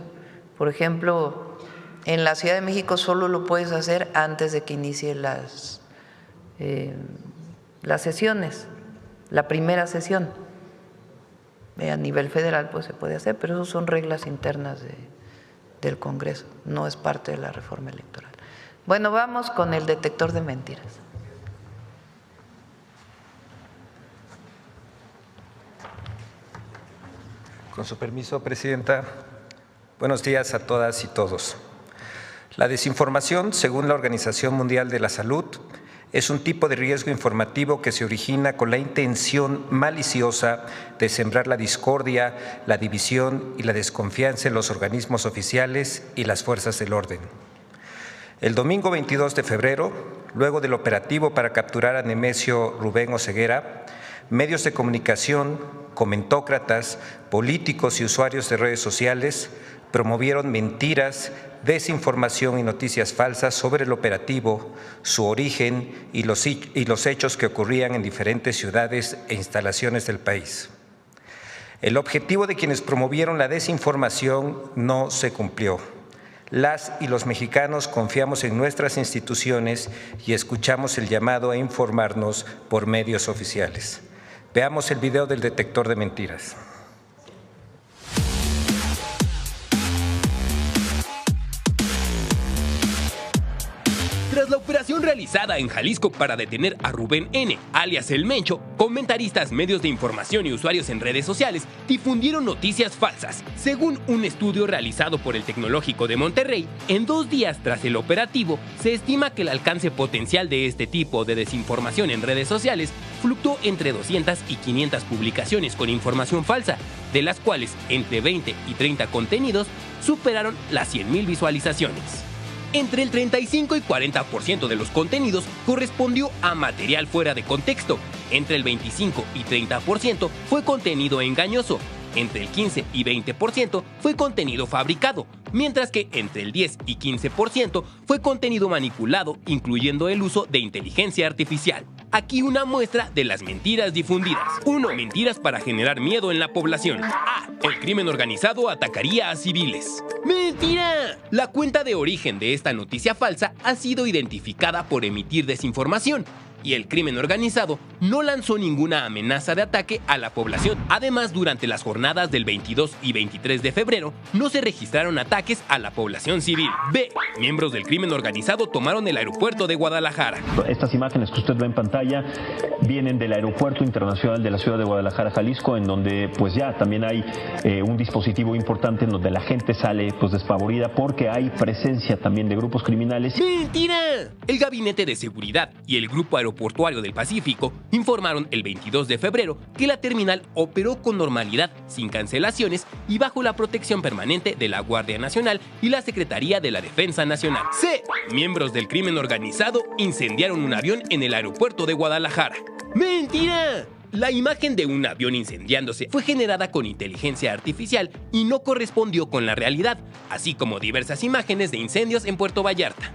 Por ejemplo, en la Ciudad de México solo lo puedes hacer antes de que inicie las sesiones, la primera sesión. A nivel federal pues se puede hacer, pero eso son reglas internas del Congreso, no es parte de la reforma electoral. Bueno, vamos con el detector de mentiras. Con su permiso, Presidenta, buenos días a todas y todos. La desinformación, según la Organización Mundial de la Salud, es un tipo de riesgo informativo que se origina con la intención maliciosa de sembrar la discordia, la división y la desconfianza en los organismos oficiales y las fuerzas del orden. El domingo 22 de febrero, luego del operativo para capturar a Nemesio Rubén Oseguera, medios de comunicación, comentócratas, políticos y usuarios de redes sociales promovieron mentiras, desinformación y noticias falsas sobre el operativo, su origen y los hechos que ocurrían en diferentes ciudades e instalaciones del país. El objetivo de quienes promovieron la desinformación no se cumplió. Las y los mexicanos confiamos en nuestras instituciones y escuchamos el llamado a informarnos por medios oficiales. Veamos el video del detector de mentiras. Tras la operación realizada en Jalisco para detener a Rubén N., alias El Mencho, comentaristas, medios de información y usuarios en redes sociales difundieron noticias falsas. Según un estudio realizado por el Tecnológico de Monterrey, en 2 días tras el operativo, se estima que el alcance potencial de este tipo de desinformación en redes sociales fluctuó entre 200 y 500 publicaciones con información falsa, de las cuales entre 20 y 30 contenidos superaron las 100,000 visualizaciones. Entre el 35 y 40% de los contenidos correspondió a material fuera de contexto, entre el 25 y 30% fue contenido engañoso, entre el 15 y 20% fue contenido fabricado, mientras que entre el 10 y 15% fue contenido manipulado, incluyendo el uso de inteligencia artificial. Aquí una muestra de las mentiras difundidas. 1. Mentiras para generar miedo en la población. A. El crimen organizado atacaría a civiles. ¡Mentira! La cuenta de origen de esta noticia falsa ha sido identificada por emitir desinformación, y el crimen organizado no lanzó ninguna amenaza de ataque a la población. Además, durante las jornadas del 22 y 23 de febrero, no se registraron ataques a la población civil. B. Miembros del crimen organizado tomaron el aeropuerto de Guadalajara. Estas imágenes que usted ve en pantalla vienen del Aeropuerto Internacional de la Ciudad de Guadalajara, Jalisco, en donde pues ya también hay un dispositivo importante en donde la gente sale pues despavorida porque hay presencia también de grupos criminales. ¡Mentira! El Gabinete de Seguridad y el Grupo Aeroportuario del Pacífico informaron el 22 de febrero que la terminal operó con normalidad, sin cancelaciones y bajo la protección permanente de la Guardia Nacional y la Secretaría de la Defensa Nacional. C. Miembros del crimen organizado incendiaron un avión en el aeropuerto de Guadalajara. ¡Mentira! La imagen de un avión incendiándose fue generada con inteligencia artificial y no correspondió con la realidad, así como diversas imágenes de incendios en Puerto Vallarta.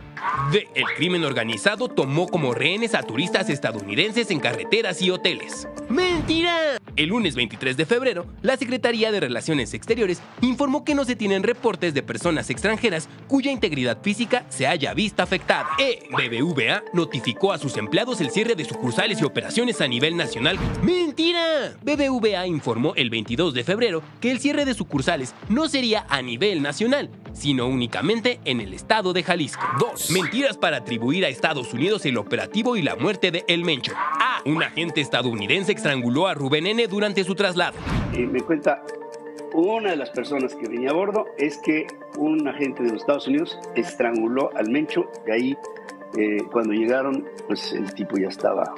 D. El crimen organizado tomó como rehenes a turistas estadounidenses en carreteras y hoteles. ¡Mentira! El lunes 23 de febrero, la Secretaría de Relaciones Exteriores informó que no se tienen reportes de personas extranjeras cuya integridad física se haya visto afectada. BBVA notificó a sus empleados el cierre de sucursales y operaciones a nivel nacional. ¡Mentira! BBVA informó el 22 de febrero que el cierre de sucursales no sería a nivel nacional, sino únicamente en el estado de Jalisco. 2. Mentiras para atribuir a Estados Unidos el operativo y la muerte de El Mencho. A. Un agente estadounidense estranguló a Rubén N. durante su traslado. Me cuenta una de las personas que venía a bordo es que un agente de los Estados Unidos estranguló al Mencho y ahí cuando llegaron, pues el tipo ya estaba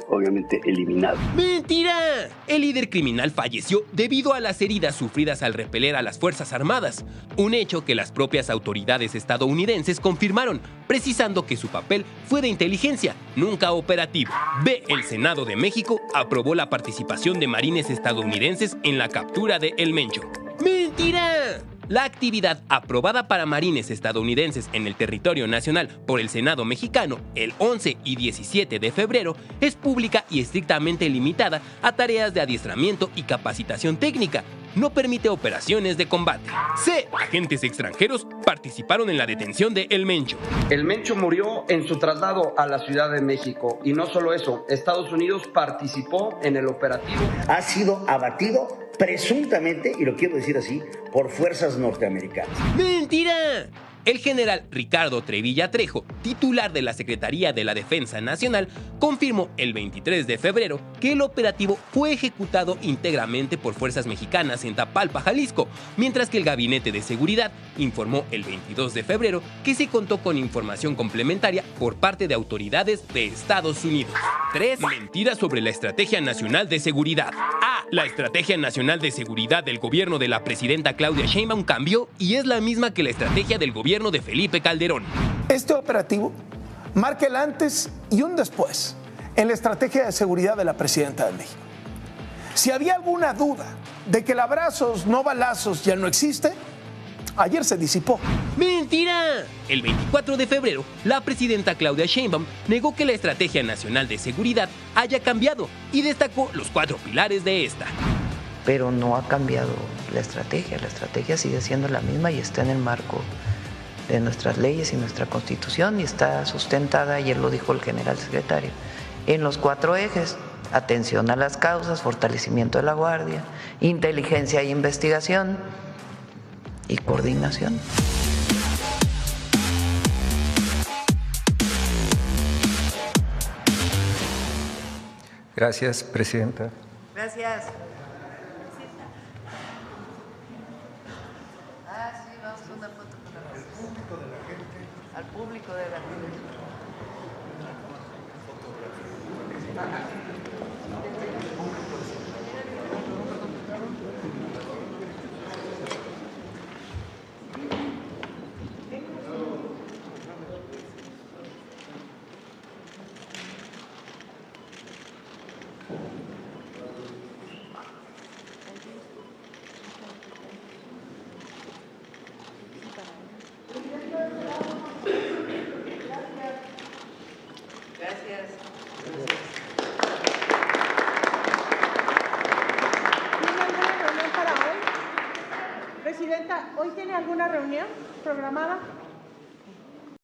obviamente eliminado. ¡Mentira! El líder criminal falleció debido a las heridas sufridas al repeler a las Fuerzas Armadas, un hecho que las propias autoridades estadounidenses confirmaron, precisando que su papel fue de inteligencia, nunca operativo. B. El Senado de México aprobó la participación de marines estadounidenses en la captura de El Mencho. ¡Mentira! La actividad aprobada para marines estadounidenses en el territorio nacional por el Senado mexicano el 11 y 17 de febrero es pública y estrictamente limitada a tareas de adiestramiento y capacitación técnica. No permite operaciones de combate. C. Agentes extranjeros participaron en la detención de El Mencho. El Mencho murió en su traslado a la Ciudad de México y no solo eso, Estados Unidos participó en el operativo. Ha sido abatido presuntamente, y lo quiero decir así, por fuerzas norteamericanas. ¡Mentira! El general Ricardo Trevilla Trejo, titular de la Secretaría de la Defensa Nacional, confirmó el 23 de febrero que el operativo fue ejecutado íntegramente por fuerzas mexicanas en Tapalpa, Jalisco, mientras que el Gabinete de Seguridad informó el 22 de febrero que se contó con información complementaria por parte de autoridades de Estados Unidos. 3. Mentiras sobre la Estrategia Nacional de Seguridad. A. La Estrategia Nacional de Seguridad del gobierno de la presidenta Claudia Sheinbaum cambió y es la misma que la estrategia del gobierno de Felipe Calderón. Este operativo marca el antes y un después en la estrategia de seguridad de la presidenta de México. Si había alguna duda de que el abrazos no balazos ya no existe, ayer se disipó. ¡Mentira! El 24 de febrero, la presidenta Claudia Sheinbaum negó que la Estrategia Nacional de Seguridad haya cambiado y destacó los 4 pilares de esta. Pero no ha cambiado la estrategia sigue siendo la misma y está en el marco de nuestras leyes y nuestra Constitución y está sustentada, ayer lo dijo el general secretario, en los 4 ejes: atención a las causas, fortalecimiento de la Guardia, inteligencia e investigación y coordinación. Gracias, presidenta. Gracias. Al público de la gente. ¿Hoy tiene alguna reunión programada?